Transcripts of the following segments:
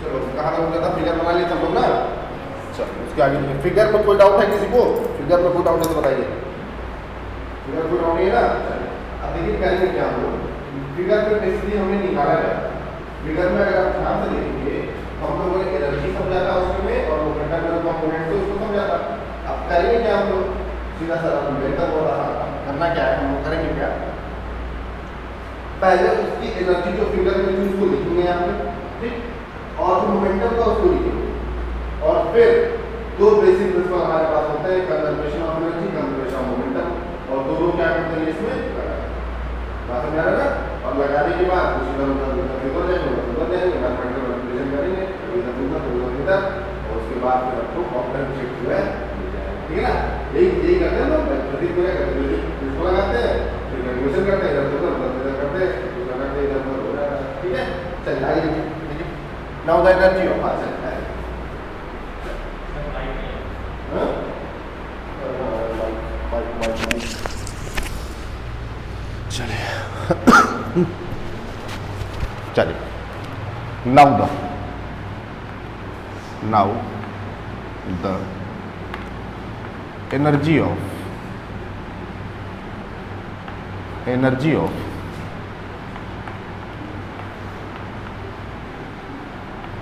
चलो कहाँ तक होता था, फिगर बना लिया सब लोग ना। चलो उसके आगे फिगर में कोई डाउट है किसी को? फिगर में कोई डाउट है तो बताइए। फिगर कोई डाउट नहीं है ना? अब देखिए करेंगे क्या हम लोग, फिगर में बेसिकली हमने निकाला है। फिगर में अगर आप ध्यान से देखेंगे तो हम लोगों ने एनर्जी समझा था उसमें और मोमेंटम का कंपोनेंट तो उसको समझा था। अब करेंगे क्या हम लोग, सीधा सा बेहतर हो रहा है, करना क्या है हम लोग करेंगे क्या, पहले उसकी एनर्जी जो फिगर में थी उसको लिखेंगे यहाँ पे, ठीक, और जो मोमेंटम का उसको लिखेंगे, और फिर दो बेसिक प्रिंसिपल हमारे पास होते हैं, conservation of energy, conservation of momentum, और दोनों क्या करते हैं इसमें बात समझ आ रहा है ना। और लगाने के बाद उसी फिगर जाएंगे, मैथमेटिकल कैलकुलेशन करेंगे, और उसके बाद फिर आपको ऑप्शन शिफ्ट जो है, ठीक है ना। यही करते हैं लोग, इसको लगाते हैं, फिर कैलकुलेशन करते हैं, इधर करते हैं, दूसरा करते हैं, इधर हो जाएगा, ठीक है। चलिए आगे देखिए, नाउ द एनर्जी ऑफ चलिए now the energy of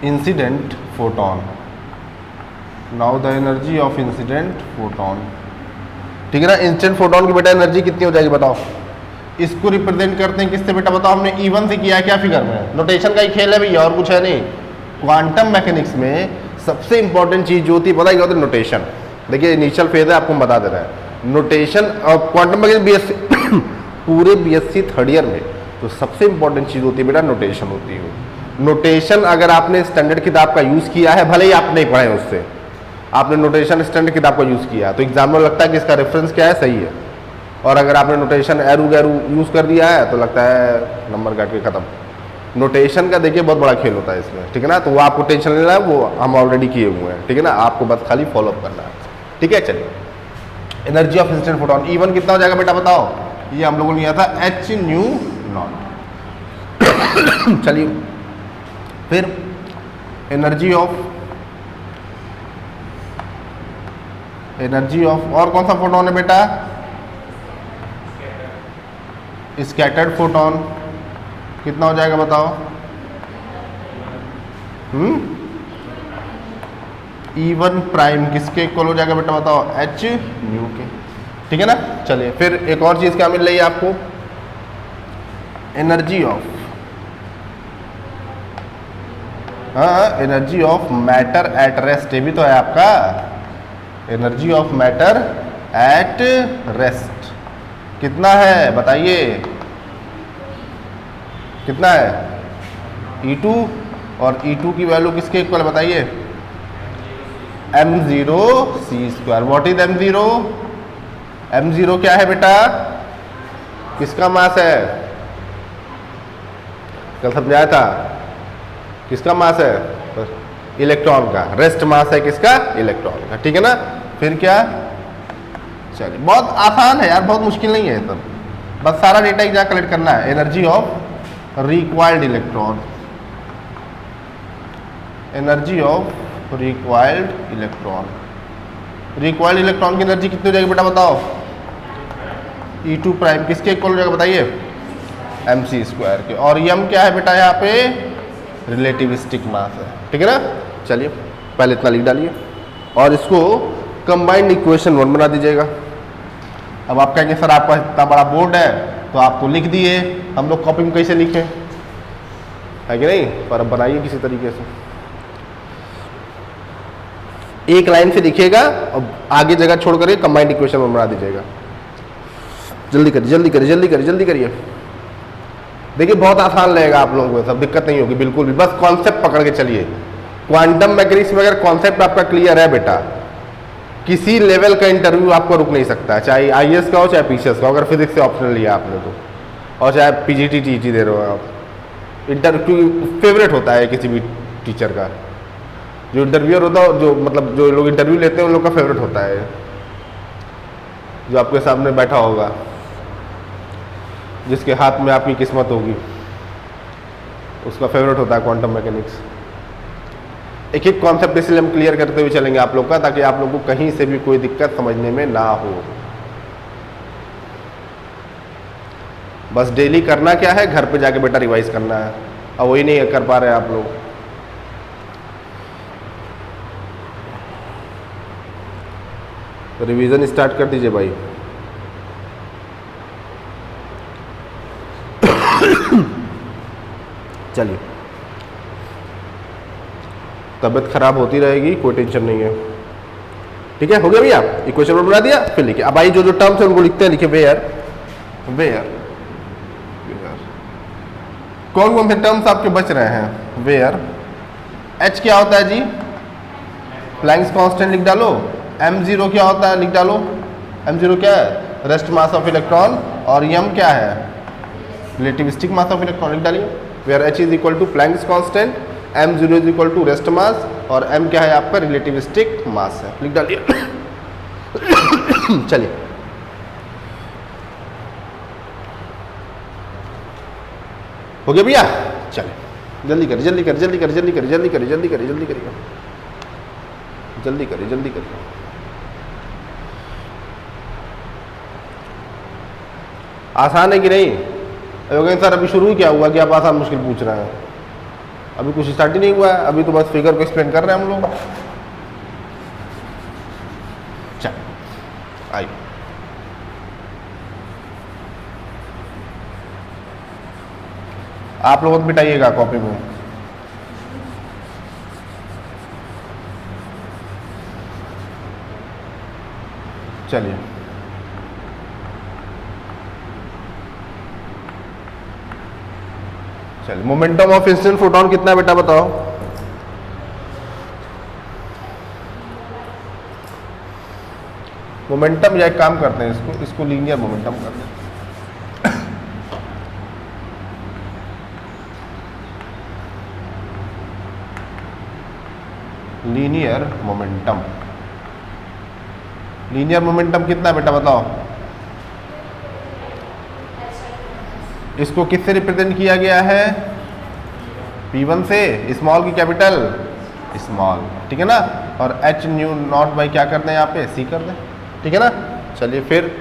incident photon, now the energy of incident photon, ठीक है ना। इंसिडेंट फोटोन की बेटा एनर्जी कितनी हो जाएगी बताओ। इसको रिप्रेजेंट करते हैं किससे बेटा बताओ, हमने E1 से किया क्या फिगर में, नोटेशन का ही खेल है भैया और कुछ है नहीं। क्वांटम मैकेनिक्स में सबसे इंपॉर्टेंट चीज जो होती है पता है क्या होता है, नोटेशन। देखिए इनिशियल फेज है, आपको बता दे रहा है नोटेशन। और क्वांटम मैकेनिक्स पूरे BSc थर्ड ईयर में तो सबसे इंपॉर्टेंट चीज होती है बेटा नोटेशन होती है। नोटेशन अगर आपने स्टैंडर्ड किताब का यूज किया है, भले ही आप नहीं पढ़े उससे, आपने नोटेशन स्टैंडर्ड किताब का यूज किया तो एग्जाम में लगता है कि इसका रेफरेंस क्या है, सही है। और अगर आपने नोटेशन एरू गैरू यूज कर दिया है तो लगता है नंबर काट के खत्म। नोटेशन का देखिए बहुत बड़ा खेल होता है इसमें, ठीक है ना। तो वो आपको टेंशन लेना है, वो हम ऑलरेडी किए हुए हैं, ठीक है ना। आपको बस खाली फॉलो अप करना है, ठीक है। चलिए energy of incident photon E1 कितना हो जाएगा बेटा बताओ, ये हम लोगों ने लिया था h/0। चलिए फिर एनर्जी ऑफ और कौन सा फोटोन है बेटा, स्कैटर्ड फोटोन कितना हो जाएगा बताओ। E1 प्राइम किसके इक्वल हो जाएगा बेटा बताओ, h/μ के, ठीक है ना। चलिए फिर एक और चीज क्या मिल रही है आपको, energy of matter at rest, ये भी तो है आपका, energy of matter at rest कितना है बताइए, कितना है E2, और E2 की वैल्यू किसके इक्वल बताइए, m0c²। What is m0? m0 क्या है बेटा, किसका मास है, कल समझाया था, किसका मास है, इलेक्ट्रॉन का। रेस्ट मास है किसका, इलेक्ट्रॉन का, ठीक है ना। फिर क्या, चलिए बहुत आसान है यार, बहुत मुश्किल नहीं है सब, बस सारा डेटा एक जगह कलेक्ट करना है। Energy of required electron, energy of required electron, required electron की एनर्जी कितनी हो जाएगी बेटा बताओ, E2 प्राइम किसके इक्वल हो जाएगा बताइए, mc² के। और m क्या है बेटा यहाँ पे, रिलेटिविस्टिक मास है, ठीक है ना। चलिए पहले इतना लिख डालिए और इसको कंबाइंड इक्वेशन 1 बना दीजिएगा। अब आप कहेंगे सर आपका इतना बड़ा बोर्ड है तो आप तो लिख दिए, हम लोग कॉपी में कैसे लिखें, है कि नहीं, पर अब बनाइए किसी तरीके से, एक लाइन से लिखिएगा और आगे जगह छोड़ कर कंबाइंड इक्वेशन 1 बना दीजिएगा। जल्दी करिए जल्दी करिए जल्दी करिए जल्दी करिए। देखिए बहुत आसान लगेगा आप लोगों को, सब दिक्कत नहीं होगी बिल्कुल भी, बस कॉन्सेप्ट पकड़ के चलिए। क्वांटम मैकेनिक्स में अगर कॉन्सेप्ट आपका क्लियर है बेटा, किसी लेवल का इंटरव्यू आपको रुक नहीं सकता, चाहे IAS का हो चाहे PCS का हो, अगर फिजिक्स से ऑप्शनल लिया आपने तो, और चाहे PGT TET दे रहे हो आप। इंटरव्यू फेवरेट होता है किसी भी टीचर का, जो इंटरव्यूअर होता है, जो मतलब जो लोग इंटरव्यू लेते हैं उन लोग का फेवरेट होता है, जो आपके सामने बैठा होगा, जिसके हाथ में आपकी किस्मत होगी, उसका फेवरेट होता है क्वांटम मैकेनिक्स। एक एक कॉन्सेप्ट इसलिए हम क्लियर करते हुए चलेंगे आप लोग का, ताकि आप लोग को कहीं से भी कोई दिक्कत समझने में ना हो। बस डेली करना क्या है, घर पे जाके बेटा रिवाइज करना है, और वही नहीं कर पा रहे आप लोग। रिवीजन स्टार्ट कर दीजिए भाई। चलिए, तबीयत खराब होती रहेगी, कोई टेंशन नहीं है। ठीक है, हो गया भैया? इक्वेशन बना दिया, फिर लिखिए। अब आई जो जो टर्म्स है उनको लिखते हैं, लिखिए वेयर वेयर। कौन कौन से टर्म्स आपके बच रहे हैं? वेयर, एच क्या होता है जी? प्लैंक्स कांस्टेंट लिख डालो। m0 क्या होता है? लिख डालो। m0 क्या है? Rest mass of electron. और m क्या है? Relativistic mass of electron. लिख डालिए। Where h is equal to Planck's constant, m0 is equal to rest mass, और m क्या है आपका? रिलेटिविस्टिक मास है। लिख डालिए। चलिए, हो गया भैया? चलिए, जल्दी करिए, जल्दी करिए, जल्दी करिए, जल्दी करिए, जल्दी करिए, जल्दी करिए, जल्दी करिए, जल्दी करिए, जल्दी करिए। आसान है कि नहीं? योगेंद्र सर अभी शुरू ही क्या हुआ कि आप आसान मुश्किल पूछ रहे हैं? अभी कुछ स्टार्ट ही नहीं हुआ है, अभी तो बस फिगर को एक्सप्लेन कर रहे हैं हम लोग। चल आइए, आप लोग मिटाइएगा कॉपी में। चलिए, चलिए, मोमेंटम ऑफ इंसिडेंट फोटोन कितना है बेटा बताओ? मोमेंटम, या एक काम करते हैं, इसको लीनियर मोमेंटम करते हैं। लीनियर मोमेंटम, लीनियर मोमेंटम कितना है बेटा बताओ? इसको किससे रिप्रेजेंट किया गया है? P1 से, स्मॉल की कैपिटल स्मॉल, ठीक है ना? और h न्यू नॉट बाई क्या करते हैं यहाँ पे? c कर दें, ठीक है ना? चलिए, फिर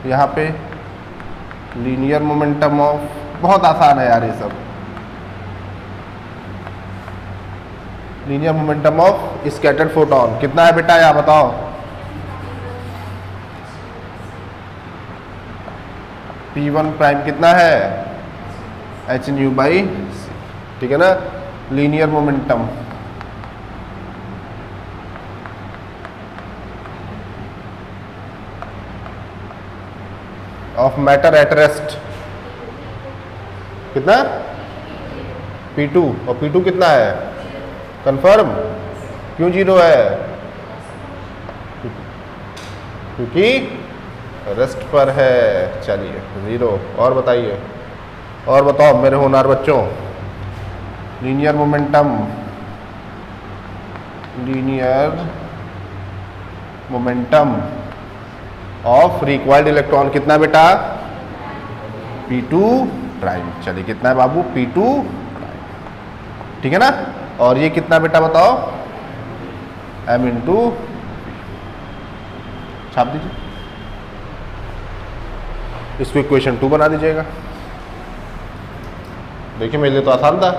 यहाँ पे लीनियर मोमेंटम ऑफ, बहुत आसान है यार ये सब। Linear momentum of scattered photon कितना है बेटा, यहाँ बताओ? P1 प्राइम कितना है? h न्यू बाई c, ठीक है ना? Linear momentum of matter at rest कितना? P2, और P2 कितना है? कंफर्म? क्यों जीरो है? क्योंकि रेस्ट पर है। चलिए, जीरो। और बताइए, और बताओ मेरे होनहार बच्चों। Linear momentum, linear momentum of required electron कितना बेटा? P2 prime. चलिए, कितना है बाबू? P2 प्राइम, ठीक है ना? और ये कितना बेटा बताओ? m इंटू, छाप दीजिए, इसको इक्वेशन 2 बना दीजिएगा। देखिए, मेरे लिए तो आसान था।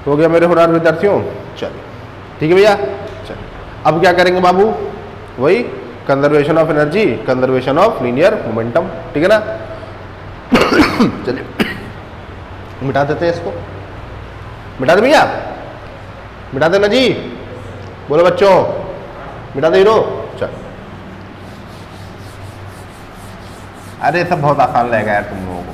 हो गया मेरे होनहार विद्यार्थियों? चलिए, ठीक है भैया। चलिए, अब क्या करेंगे बाबू? वही conservation of energy, conservation of linear momentum, ठीक है ना? चलिए मिटा देते हैं इसको, मिटा दे भैया, मिटा देना जी, बोलो बच्चों, मिटा दे हीरो। चल अरे सब बहुत आसान लगेगा यार तुम लोगों को।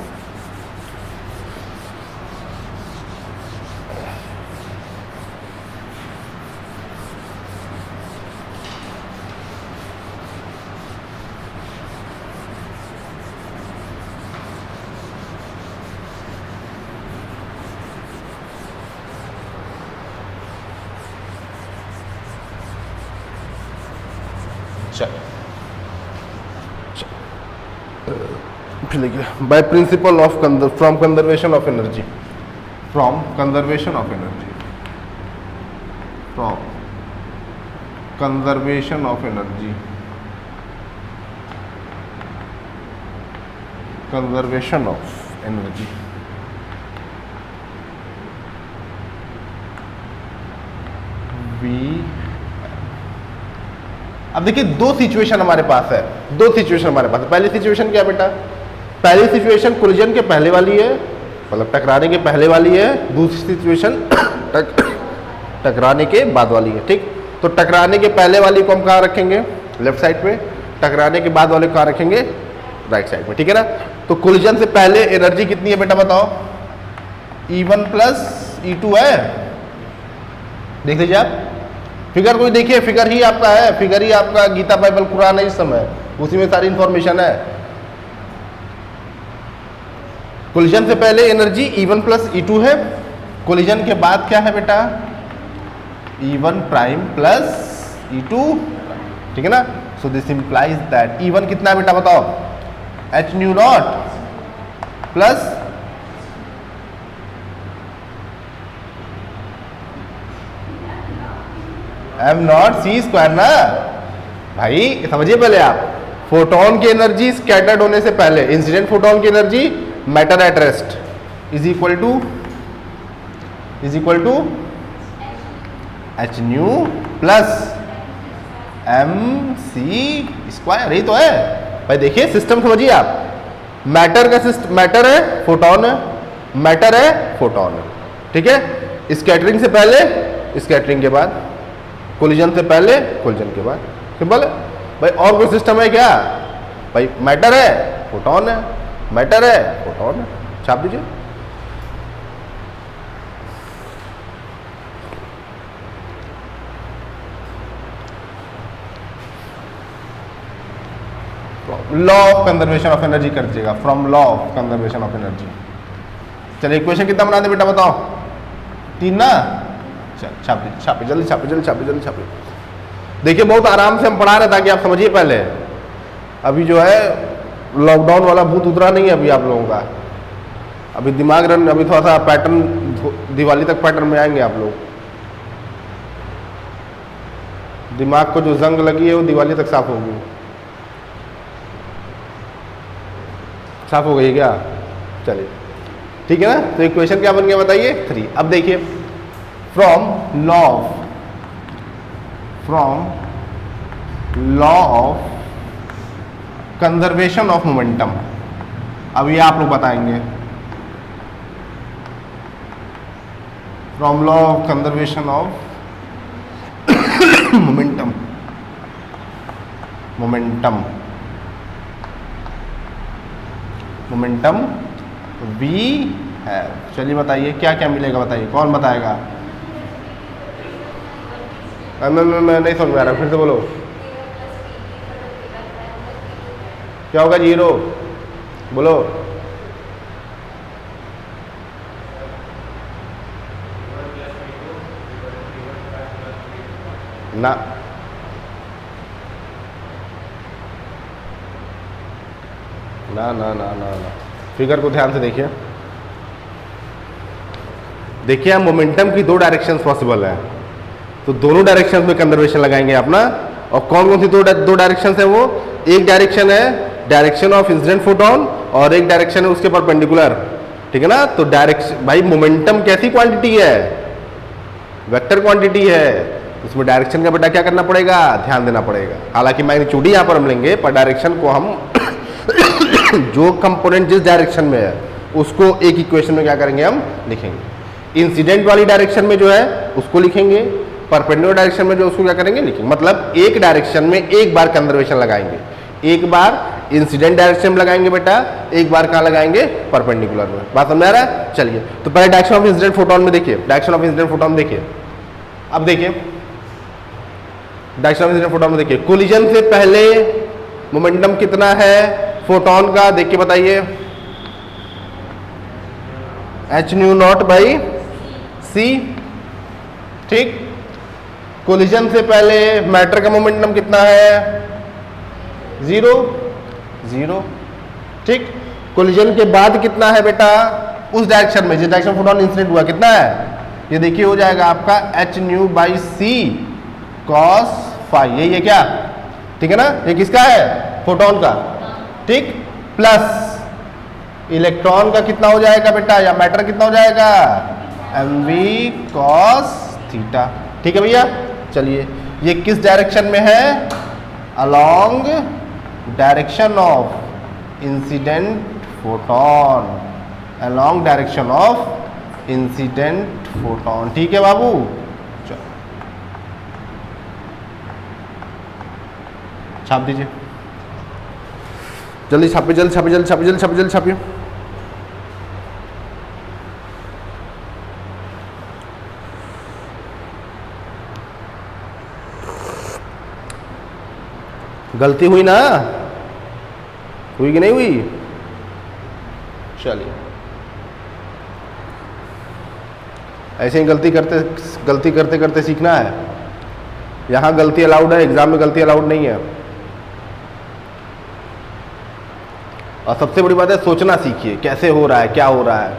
By principle of from conservation of energy, from conservation of energy, from conservation of energy, conservation of energy, we. अब देखिए दो सिचुएशन हमारे पास है, दो सिचुएशन हमारे पास है। पहली सिचुएशन क्या बेटा, पहली सिचुएशन कोलिजन के पहले वाली है, मतलब टकराने के पहले वाली है। दूसरी सिचुएशन टकराने के बाद वाली है। ठीक, तो टकराने के पहले वाली को हम कहाँ रखेंगे, लेफ्ट साइड पे, टकराने के बाद वाले को कहाँ रखेंगे, राइट साइड में। ठीक है ना, तो कोलिजन से पहले एनर्जी कितनी है बेटा बताओ, E1 प्लस E2 है। देख लीजिए आप फिगर, कोई देखिए फिगर ही आपका है, फिगर ही आपका गीता बाइबल कुरान है इस समय, उसी में सारी इंफॉर्मेशन है। कोलिजन से पहले एनर्जी E1 प्लस E2 है, कोलिजन के बाद क्या है बेटा, E1 प्राइम प्लस E2। ठीक है ना, so this implies that E1 कितना बेटा बताओ, h nu naught plus m not c square ना भाई, समझिए पहले आप, फोटोन की एनर्जी स्कैटर्ड होने से पहले, इंसिडेंट फोटोन की energy matter at rest is equal to h nu plus m c square, यही तो है भाई। देखिए सिस्टम समझिए आप, मैटर का सिस्टम, मैटर है फोटोन है, मैटर है फोटोन है। ठीक है, स्कैटरिंग से पहले, स्कैटरिंग के बाद, कोलिजन से पहले, कोलिजन के बाद, सिंपल है भाई। और कोई सिस्टम है क्या भाई, मैटर है फोटोन है, मैटर है फोटोन है, छाप दीजिए। Law of conservation of energy कर दीजिएगा, from law of conservation of energy. चलिए इक्वेशन कितना बना दे बेटा बताओ, 3 ना, छापे जल्दी, छापे जल्दी, छापे जल्दी, छापे। देखिए बहुत आराम से हम पढ़ा रहे ताकि आप समझिए पहले, अभी जो है लॉकडाउन वाला भूत उतरा नहीं है अभी आप लोगों का, अभी दिमाग रन, अभी थोड़ा सा पैटर्न, दिवाली तक पैटर्न में आएंगे आप लोग। दिमाग को जो जंग लगी है वो दिवाली तक साफ होगी। साफ हो गई क्या, चलिए ठीक है ना। तो इक्वेशन क्या बन गया बताइए, 3। अब देखिए from law of conservation of momentum, अब ये आप लोग बताएंगे, from law of conservation of momentum, momentum v है। चलिए बताइए क्या क्या मिलेगा, बताइए कौन बताएगा। मैं नहीं समझ में आ रहा, फिर से बोलो क्या होगा, 0 बोलो। ना ना ना ना ना ना, फिगर को ध्यान से देखिए। देखिए मोमेंटम की 2 डायरेक्शंस पॉसिबल है, तो दोनों डायरेक्शंस में कंजर्वेशन लगाएंगे अपना। और कौन कौन सी दो डायरेक्शंस है वो, एक डायरेक्शन है डायरेक्शन ऑफ इंसिडेंट फोटोन और एक डायरेक्शन है उसके परपेंडिकुलर। ठीक है ना, तो डायरेक्शन भाई मोमेंटम कैसी क्वांटिटी है, वेक्टर क्वांटिटी है, उसमें डायरेक्शन का बेटा क्या करना पड़ेगा, ध्यान देना पड़ेगा। हालांकि मैग्नीट्यूड यहाँ पर हम लेंगे पर डायरेक्शन को हम जो कंपोनेंट जिस डायरेक्शन में है उसको एक इक्वेशन में क्या करेंगे, हम लिखेंगे। इंसिडेंट वाली डायरेक्शन में जो है उसको लिखेंगे, परपेंडिकुलर डायरेक्शन में जो उसको क्या करेंगे, लिखेंगे। मतलब एक डायरेक्शन में एक बार कंजर्वेशन लगाएंगे, एक बार इंसिडेंट डायरेक्शन में लगाएंगे बेटा, एक बार कहाँ लगाएंगे, परपेंडिकुलर में। बात समझ आ रहा है? चलिए, तो पहले डायरेक्शन ऑफ इंसिडेंट फोटोन में देखिए, डायरेक्शन ऑफ इंसिडेंट फोटोन देखिए। अब देखिए डायरेक्शन ऑफ इंसिडेंट फोटोन में देखिए, कोलिजन से पहले मोमेंटम कितना है फोटोन का, देख के बताइए। h nu not by c, ठीक। कोलिजन से पहले मैटर का मोमेंटम कितना है, 0, 0, ठीक। कोलिजन के बाद कितना है बेटा, उस डायरेक्शन में जिस डायरेक्शन फोटोन इंसिडेंट हुआ कितना है, ये देखिए हो जाएगा आपका h nu by c cos phi, यही है क्या, ठीक है ना। ये किसका है, फोटोन का, ठीक। प्लस इलेक्ट्रॉन का कितना हो जाएगा बेटा, या मैटर कितना हो जाएगा, mv cos थीटा, ठीक है भैया। चलिए, ये किस डायरेक्शन में है, along direction of incident photon, along direction of incident photon, ठीक है बाबू। चलो छाप दीजिए, जल्दी छापिए, जल्दी छापिए, जल्दी छापिए, जल्दी छापिए, जल्दी छापिए। गलती हुई ना, हुई कि नहीं हुई, चलिए ऐसे ही गलती करते करते सीखना है। यहां गलती अलाउड है, एग्जाम में गलती अलाउड नहीं है। और सबसे बड़ी बात है, सोचना सीखिए, कैसे हो रहा है, क्या हो रहा है,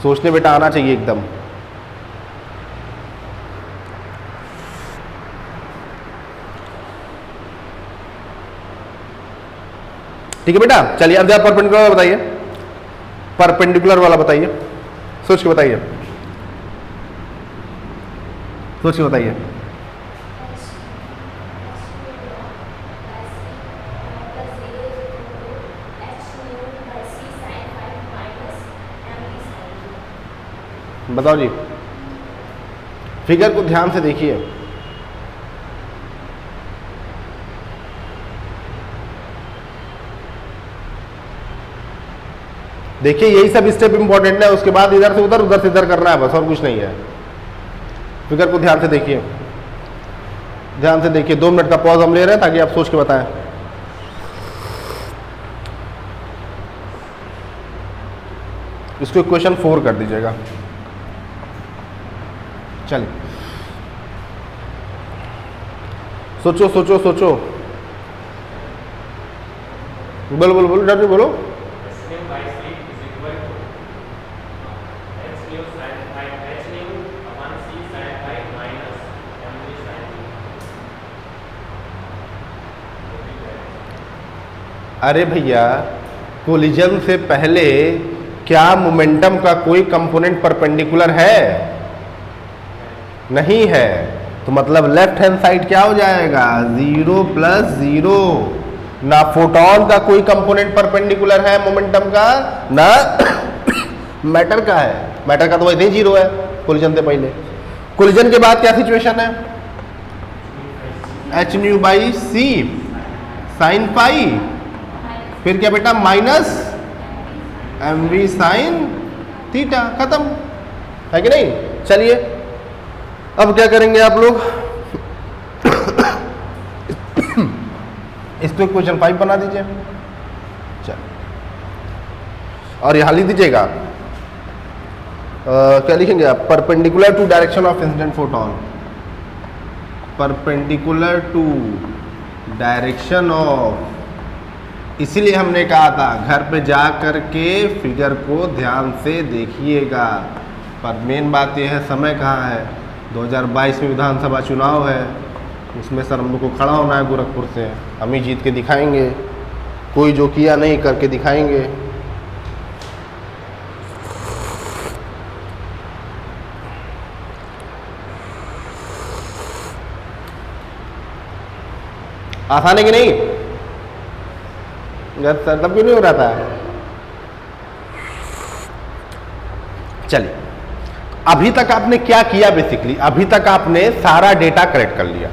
सोचने बेटा आना चाहिए एकदम। ठीक है बेटा। चलिए अब जरा परपेंडिकुलर वाला बताइए, परपेंडिकुलर वाला बताइए, सोच के बताइए, सोच के बताइए। बताओ जी, फिगर को ध्यान से देखिए। देखिए यही सब स्टेप इंपॉर्टेंट है, उसके बाद इधर से उधर, उधर से इधर करना है, बस और कुछ नहीं है। फिगर को ध्यान से देखिए, ध्यान से देखिए। 2 मिनट का पॉज हम ले रहे हैं ताकि आप सोच के बताएं। इसको इक्वेशन 4 कर दीजिएगा। चलिए सोचो सोचो सोचो, बोलो बोलो बोलो, डर नहीं बोलो। अरे भैया, कोलिजन से पहले क्या मोमेंटम का कोई कंपोनेंट परपेंडिकुलर है, नहीं है। तो मतलब लेफ्ट हैंड साइड क्या हो जाएगा, 0 + 0। ना फोटोन का कोई कंपोनेंट परपेंडिकुलर है मोमेंटम का, ना मैटर का है। मैटर का तो वैसे ही 0 है कोलिजन से पहले। कोलिजन के बाद क्या सिचुएशन है, h nu by c sine pi, फिर क्या बेटा, माइनस mv साइन थीटा, खत्म है कि नहीं। चलिए अब क्या करेंगे आप लोग, इसको क्वेश्चन 5 बना दीजिए। चल और यहां लिख दीजिएगा, क्या लिखेंगे आप, perpendicular to direction of incident photon, perpendicular to direction of. इसीलिए हमने कहा था घर पे जा कर के फिगर को ध्यान से देखिएगा। पर मेन बात यह है, समय कहाँ है, 2022 में विधानसभा चुनाव है, उसमें सर हम लोग को खड़ा होना है गोरखपुर से। हम ही जीत के दिखाएंगे, कोई जो किया नहीं करके दिखाएंगे। आसान है कि नहीं, यार सर तब क्यों नहीं हो रहा था? चलिए, अभी तक आपने क्या किया? बेसिकली अभी तक आपने सारा डेटा कलेक्ट कर लिया,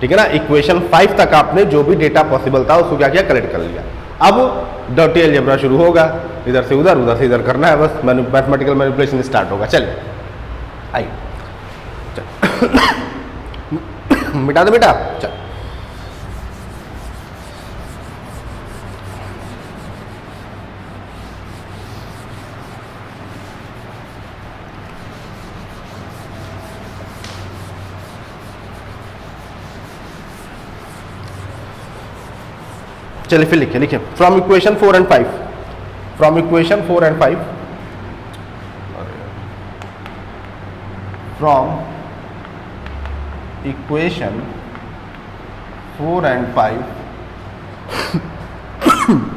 ठीक है ना। इक्वेशन 5 तक आपने जो भी डेटा पॉसिबल था उसको क्या किया? कलेक्ट कर लिया। अब डर्टी अलजेब्रा शुरू होगा, इधर से उधर से इधर करना है, बस मैथमेटिकल मैनिपुलेशन स्टार्ट होगा। चलिए आइए, मिटा दो बेटा। चल, चलिए फिर लिखिए from equation 4 and 5, from equation 4 and 5, from equation 4 and 5,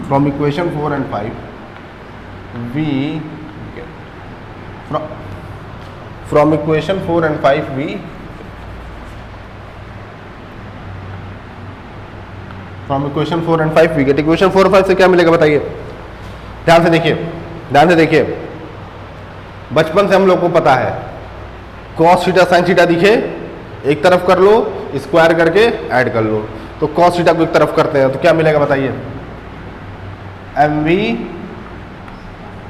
from equation 4 and 5 we get from equation 4 and 5 we from equation 4 and 5 we get, equation 4 और 5 से क्या मिलेगा बताइए? ध्यान से देखिए, बचपन से हम लोग को पता है कॉस थीटा साइन थीटा दिखे एक तरफ कर लो, स्क्वायर करके ऐड कर लो, तो कॉस थीटा को एक तरफ करते हैं तो क्या मिलेगा बताइए? M v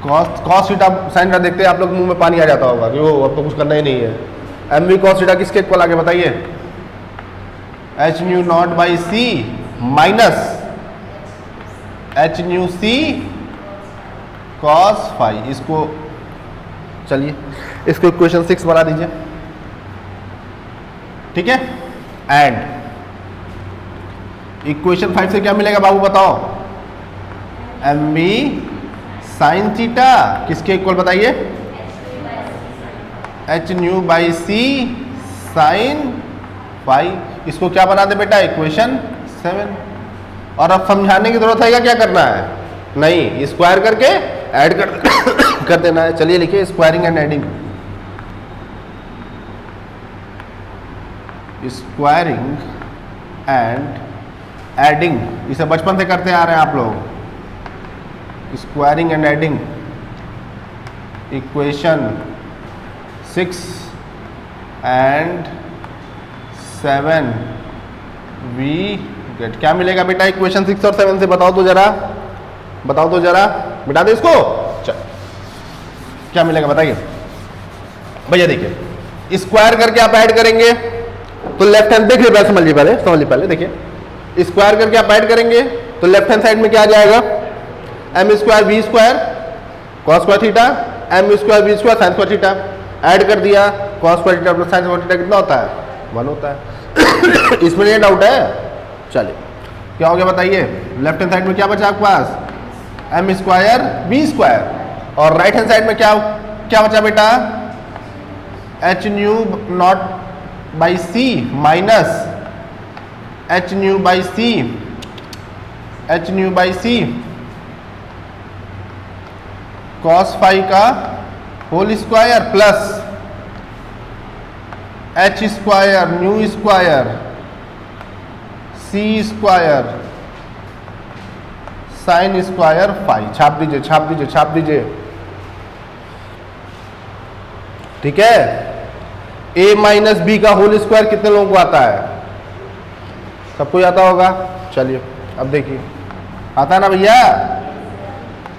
cos theta sine theta देखते हैं आप लोग मुंह में पानी आ जाता होगा कि वो अब तो कुछ करना ही नहीं है। एम वी कॉस थीटा किसके इक्वल आगे बताइए? H nu not by C minus H nu c cos phi. इसको चलिए इसको इक्वेशन 6 बना दीजिए, ठीक है। एंड इक्वेशन 5 से क्या मिलेगा बाबू बताओ? एम बी साइन थीटा किसके इक्वल बताइए? H nu by c sine phi. इसको क्या बना दे बेटा? इक्वेशन 7। और अब समझाने की जरूरत है क्या करना है? नहीं, स्क्वायर करके ऐड कर देना है। चलिए लिखिए squaring and adding, squaring and adding, इसे बचपन से करते आ रहे हैं आप लोग। Squaring and adding equation 6 and 7 we get, क्या मिलेगा बेटा इक्वेशन 6 और 7 से? बताओ तो जरा बिठा दे इसको। चल क्या मिलेगा बताइए भैया? देखिए स्क्वायर करके आप ऐड करेंगे तो लेफ्ट हैंड देख लीजिए, समझ लीजिए पहले देखिए स्क्वायर करके आप ऐड करेंगे तो लेफ्ट हैंड साइड में क्या आ जाएगा? M square we square cos square theta, M square we square sine square theta. Add कर दिया, cos square theta plus sine square theta कितना होता है? 1 होता है। इसमें ये डाउट है? चलिए क्या हो गया बताइए? लेफ्ट हैंड साइड में क्या बचा आपके पास? एम स्क्वायर वी स्क्वायर, और राइट हैंड साइड में क्या बचा बेटा? H nu not by C minus H nu by C cos phi का whole square plus h square nu square सी स्क्वायर साइन स्क्वायर फाई। छाप दीजिए, ठीक है। a माइनस बी का होल स्क्वायर कितने लोगों को आता है? सबको आता होगा। चलिए अब देखिए, आता है ना भैया?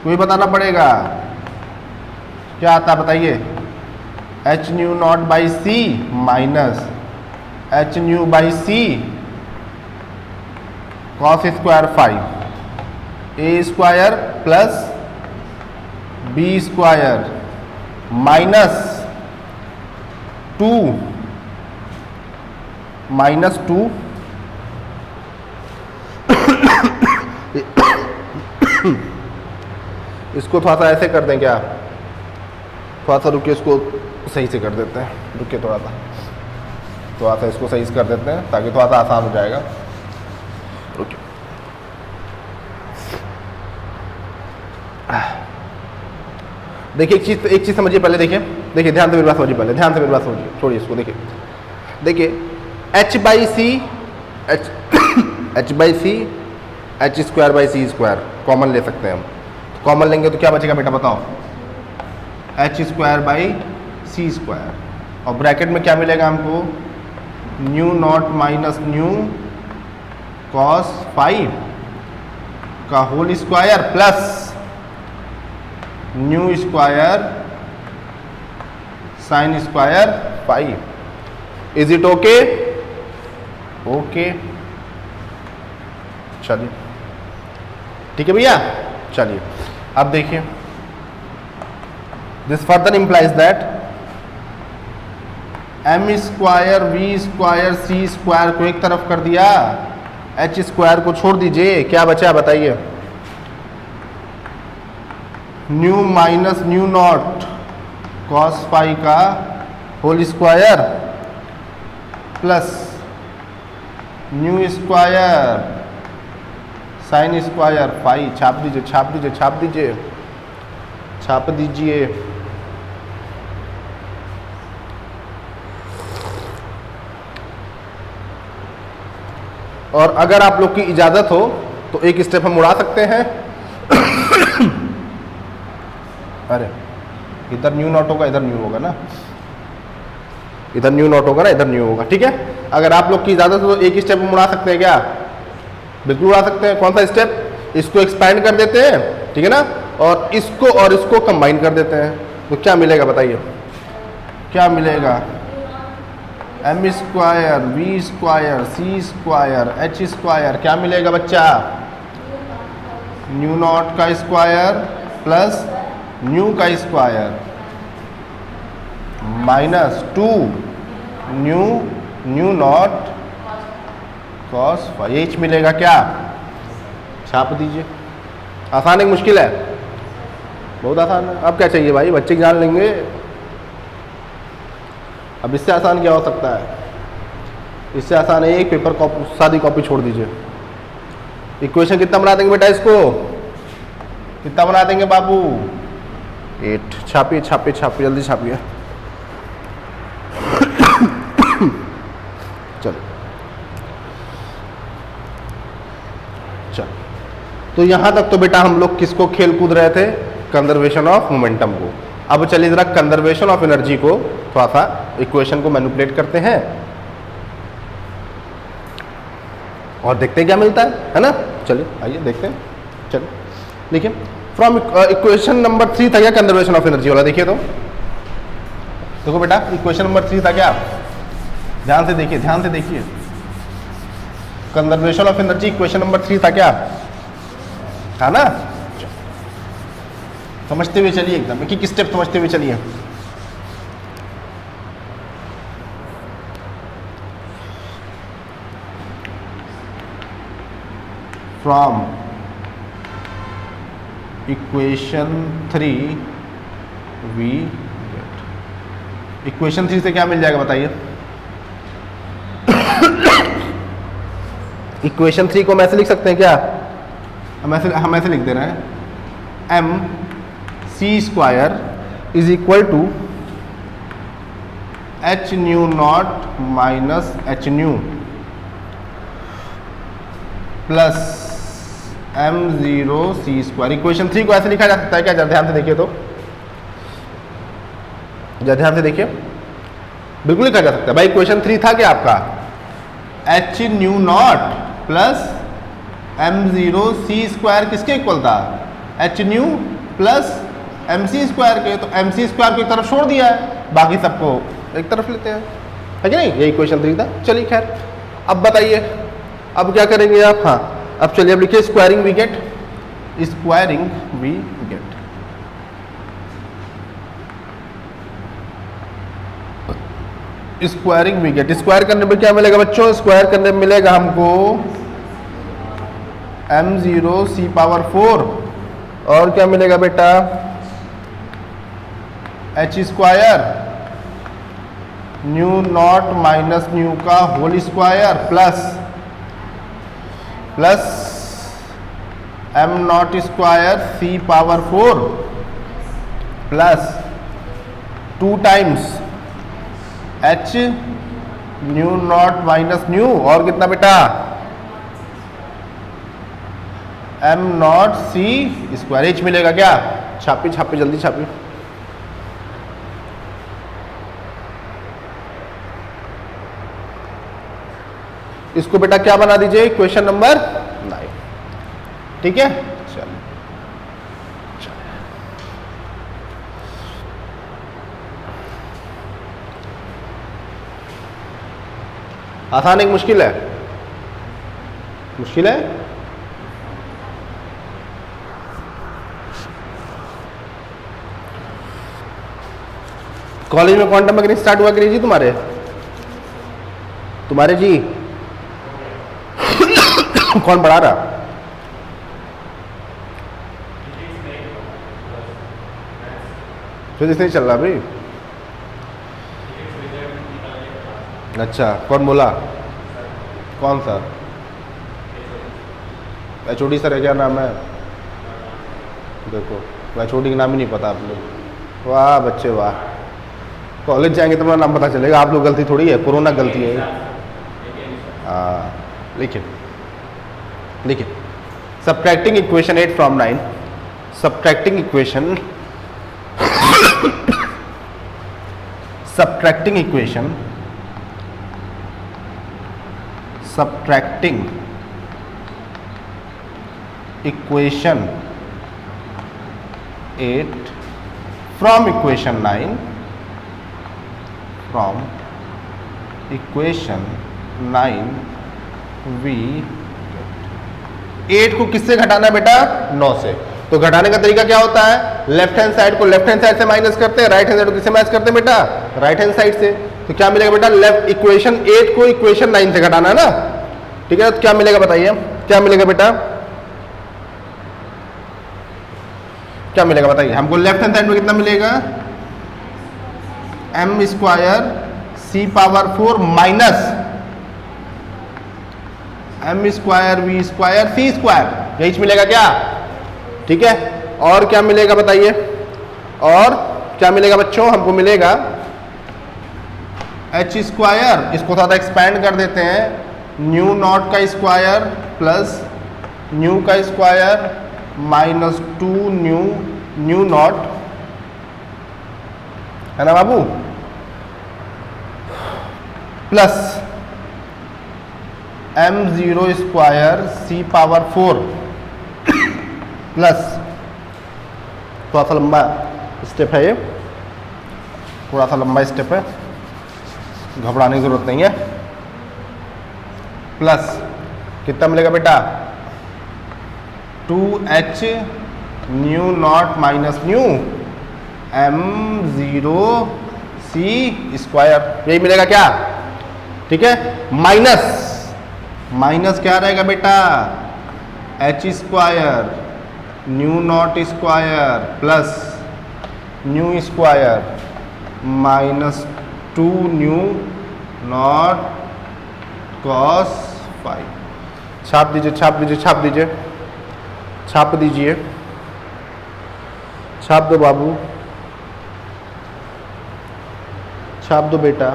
कोई बताना पड़ेगा क्या आता है बताइए? H nu not by C minus H nu by C cos square five, A square plus B square minus 2 इसको थोड़ा सा ऐसे कर दें क्या? थोड़ा सा रुकिए, इसको सही से कर देते हैं। रुकिए थोड़ा सा इसको सही से कर देते हैं ताकि थोड़ा सा आसान हो जाएगा। रुकिए, देखिए एक चीज़ समझिए पहले। देखिए ध्यान से मेरी बात समझिए, ध्यान से मेरी बात समझिए, छोड़िए इसको। देखिए H by C H square by C square common ले सकते हैं हम। कॉमन लेंगे तो क्या बचेगा बेटा बताओ, H square by C square, और ब्रैकेट में क्या मिलेगा हमको, nu naught minus nu cos 5 का whole square plus nu square sine square 5। Is it okay? Okay, चलिए ठीक है भैया। चलिए अब देखिए, this further implies that M square we square C square को एक तरफ कर दिया, एच स्क्वायर को छोड़ दीजिए, क्या बचा बताइए, nu minus nu naught cos pi का whole square plus nu square sine square 5। छाप दीजिए छाप दीजिए छाप दीजिए छाप दीजिए। और अगर आप लोग की इजाजत हो तो एक स्टेप हम उड़ा सकते हैं। अरे इधर न्यू नॉट होगा, इधर न्यू होगा ना, इधर न्यू नॉट होगा ना, इधर न्यू होगा, ठीक है। अगर आप लोग की इजाजत हो तो एक स्टेप हम उड़ा सकते हैं क्या? बिल्कुल उड़ा सकते हैं। कौन सा स्टेप? इसको एक्सपैंड कर देते हैं, ठीक है ना, और इसको कंबाइन कर देते हैं, तो क्या मिलेगा बताइए, क्या मिलेगा, M square we square C square H square, क्या मिलेगा बच्चा, न्यू नॉट का स्क्वायर प्लस न्यू का square minus 2 nu naught cos 5 मिलेगा। क्या? छाप दीजिए। आसान है मुश्किल है? बहुत आसान है। अब क्या चाहिए भाई, बच्चे जान लेंगे। अब इससे आसान क्या हो सकता है? इससे आसान है एक पेपर कॉपी, सादी कॉपी छोड़ दीजिए। इक्वेशन कितना बना देंगे बेटा इसको, कितना बना देंगे बाबू, 8। छापिए छापिए छापिए जल्दी छापिए। चलो चलो, तो यहां तक तो बेटा हम लोग किसको खेल कूद रहे थे, कंजर्वेशन ऑफ मोमेंटम को। अब चलिए जरा कंजर्वेशन ऑफ एनर्जी को थोड़ा सा इक्वेशन को मैनिपुलेट करते हैं और देखते हैं क्या मिलता है ना। चलिए आइए देखते हैं। चलिए देखिए, फ्रॉम इक्वेशन नंबर 3 था क्या कंजर्वेशन ऑफ एनर्जी वाला, देखिए तो देखो बेटा, इक्वेशन नंबर 3 था क्या, ध्यान से देखिए ध्यान से देखिए, conservation of energy equation number 3 था क्या, था ना। समझते हुए चलिए, एकदम एक एक स्टेप समझते हुए चलिए। From equation 3 we get, equation 3 से क्या मिल जाएगा बताइए, इक्वेशन 3 को हम ऐसे लिख सकते हैं क्या, हम ऐसे लिख दे रहे हैं, M C square is equal to H nu naught minus H nu plus M zero C square. Equation 3 को ऐसे लिखा जा सकता है क्या, जरा ध्यान से देखिए तो, जरा ध्यान से देखिए, बिल्कुल लिखा जा सकता है भाई। इक्वेशन 3 था क्या आपका, H nu naught plus M zero C square किसके इक्वल था, H nu plus M C square के, तो एम सी स्क्वायर को एक तरफ छोड़ दिया है, बाकी सबको एक तरफ लेते हैं, है कि नहीं, ये इक्वेशन 3 था। चलिए खैर, अब बताइए अब क्या करेंगे आप, हाँ अब चलिए अब लिखिए squaring we get, squaring we get, squaring we get, square करने पे क्या मिलेगा बच्चों, स्क्वायर करने में मिलेगा हमको m0 c पावर 4 और क्या मिलेगा बेटा, h square nu naught minus nu का whole square plus m naught square c power 4 plus 2 times h nu naught minus nu, और कितना बेटा m naught c square, h मिलेगा क्या? छापी छापी जल्दी छापी। इसको बेटा क्या बना दीजिए, क्वेश्चन नंबर 9। ठीक है, चलो आसान है, मुश्किल है? मुश्किल है। कॉलेज में क्वांटम मैकेनिक्स स्टार्ट हुआ कि नहीं जी तुम्हारे? तुम्हारे जी कौन पढ़ा रहा? फिजिक्स नहीं चल रहा भाई? अच्छा, कौन बोला? कौन सा? HOD सर है, क्या नाम है? देखो HOD का नाम ही नहीं पता आप लोग। वाह बच्चे वाह, कॉलेज जाएंगे तो मेरा नाम पता चलेगा। आप लोग गलती थोड़ी है, कोरोना गलती है। हाँ लिखिए लिखिए, subtracting equation 8 from 9, subtracting equation subtracting equation 8 from equation 9, from equation 9 we 8 को किससे घटाना है बेटा? 9 से। तो घटाने का तरीका क्या होता है? लेफ्ट हैंड साइड को लेफ्ट हैंड साइड से माइनस करते हैं, राइट हैंड साइड को किससे माइनस करते हैं बेटा? राइट हैंड साइड से। तो क्या मिलेगा बेटा? लेफ्ट इक्वेशन 8 को इक्वेशन 9 से घटाना है ना। ठीक है, तो क्या मिलेगा बताइए, क्या मिलेगा बेटा? क्या मिलेगा बताइए हमको? लेफ्ट हैंड साइड में कितना मिलेगा? m square c power 4 minus m square v square c square, यही मिलेगा क्या? ठीक है, और क्या मिलेगा बताइए? और क्या मिलेगा बच्चों? हमको मिलेगा h स्क्वायर, इसको थोड़ा एक्सपैंड कर देते हैं, न्यू नॉट का स्क्वायर प्लस न्यू का स्क्वायर माइनस 2 न्यू नॉट, है ना बाबू, plus m0 square c power 4 plus, थोड़ा सा लंबा स्टेप है ये, थोड़ा सा लंबा स्टेप है, घबराने की जरूरत नहीं है, प्लस कितना मिलेगा बेटा? 2h new naught minus new m0 c square, यही मिलेगा क्या? ठीक है, माइनस क्या रहेगा बेटा? h square nu not square plus nu square minus 2 nu naught cos 5। छाप दीजिए छाप दीजिए छाप दीजिए छाप दीजिए, छाप दो बाबू, छाप दो बेटा।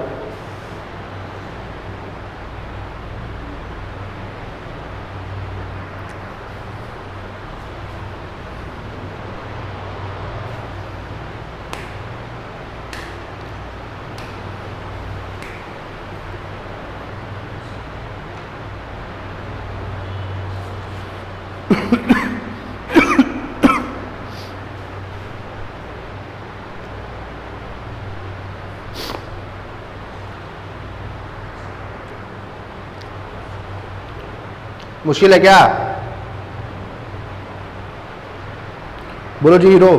मुश्किल है क्या? बोलो जी हीरो।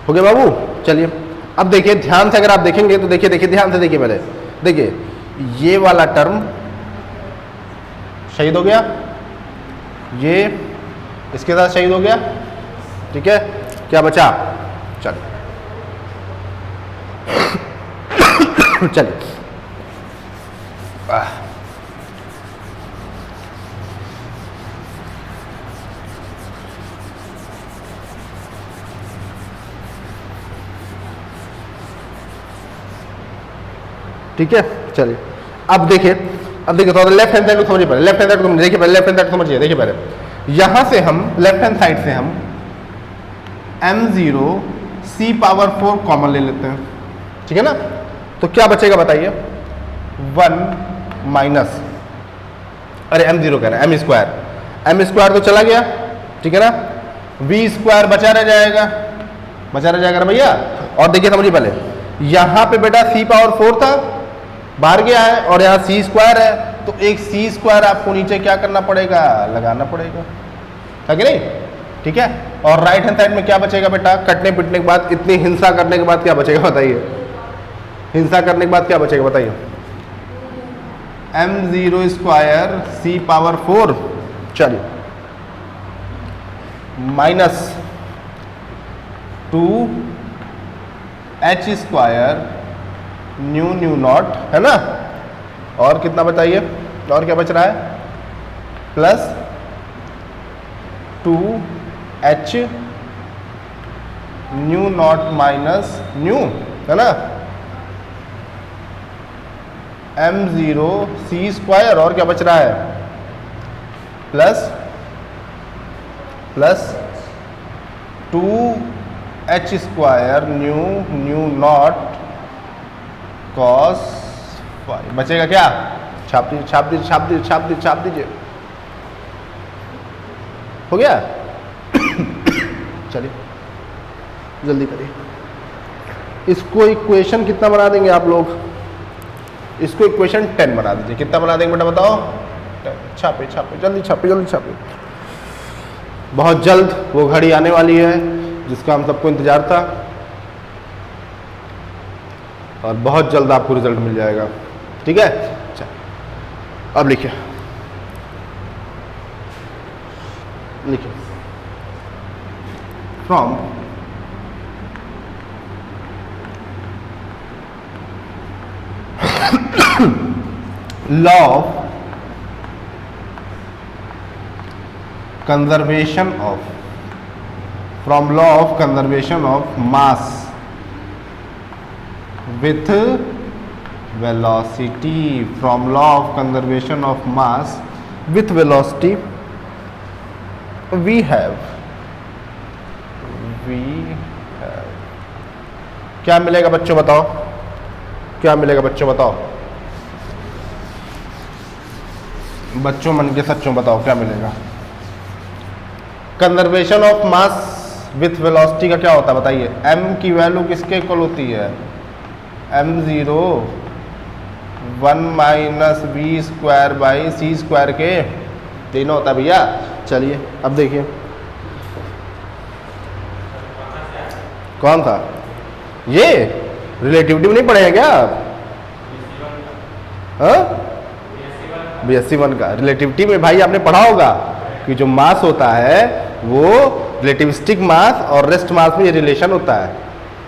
हो गया बाबू? चलिए अब देखिए ध्यान से, अगर आप देखेंगे तो देखिए देखिए ध्यान से देखिए, पहले देखिए ये वाला टर्म शहीद हो गया, ये इसके साथ शहीद हो गया। ठीक है, क्या बचा? चलिए चलिए ठीक है, चलिए अब देखिए थोड़ा लेफ्ट हैंड साइड को समझिए पहले, लेफ्ट हैंड साइड को देखिए पहले, लेफ्ट हैंड साइड समझिए, देखिए पहले यहां से हम लेफ्ट हैंड साइड से हम m0 c⁴ कॉमन ले लेते हैं, ठीक है ना। तो क्या बचेगा बताइए, 1 माइनस, अरे m0 कह रहे हैं m² तो चला गया, ठीक है ना, v² बचा रह जाएगा ना भैया। और देखिए समझिए पहले यहाँ पे बेटा c⁴ था, बाहर गया है, और यहाँ c² है, तो एक c² आपको नीचे क्या करना पड़ेगा, लगाना पड़ेगा, है कि नहीं, ठीक है। और राइट हैंड साइड में क्या बचेगा बेटा, कटने पिटने के बाद, इतनी हिंसा करने के बाद क्या बचेगा बताइए, हिंसा करने के बाद क्या बचेगा बताइए, m0² c⁴, चलिए, माइनस 2h² न्यू नॉट, है ना। और कितना बताइए, और क्या बच रहा है, plus 2h new naught minus new, है ना, m0 c², और क्या बच रहा है, plus 2h² new not cos phi, बचेगा क्या, छाप दीजिए, हो गया। चलिए जल्दी करिए, इसको इक्वेशन कितना बना देंगे आप लोग, इसको इक्वेशन 10 बना दीजिए, कितना बना देंगे बेटा बताओ, 10, छापे जल्दी छापे, बहुत जल्द वो घड़ी आने वाली है जिसका हम सबको इंतजार था, और बहुत जल्द आपको रिजल्ट मिल जाएगा, ठीक है। चल अब लिखिए from law of conservation of mass with velocity, from law of conservation of mass with velocity, we have क्या मिलेगा बच्चों बताओ, बच्चों मन के सच्चों बताओ क्या मिलेगा। Conservation of mass with velocity का क्या होता है बताइए, m की वैल्यू किसके इक्वल होती है, m0 1 माइनस v² के तीनों होता है भैया। चलिए अब देखिए कौन था ये, रिलेटिविटी में नहीं पढ़े हैं क्या आप, BSc1 का रिलेटिविटी में भाई आपने पढ़ा होगा कि जो मास होता है वो रिलेटिविस्टिक मास और रेस्ट मास में ये रिलेशन होता है,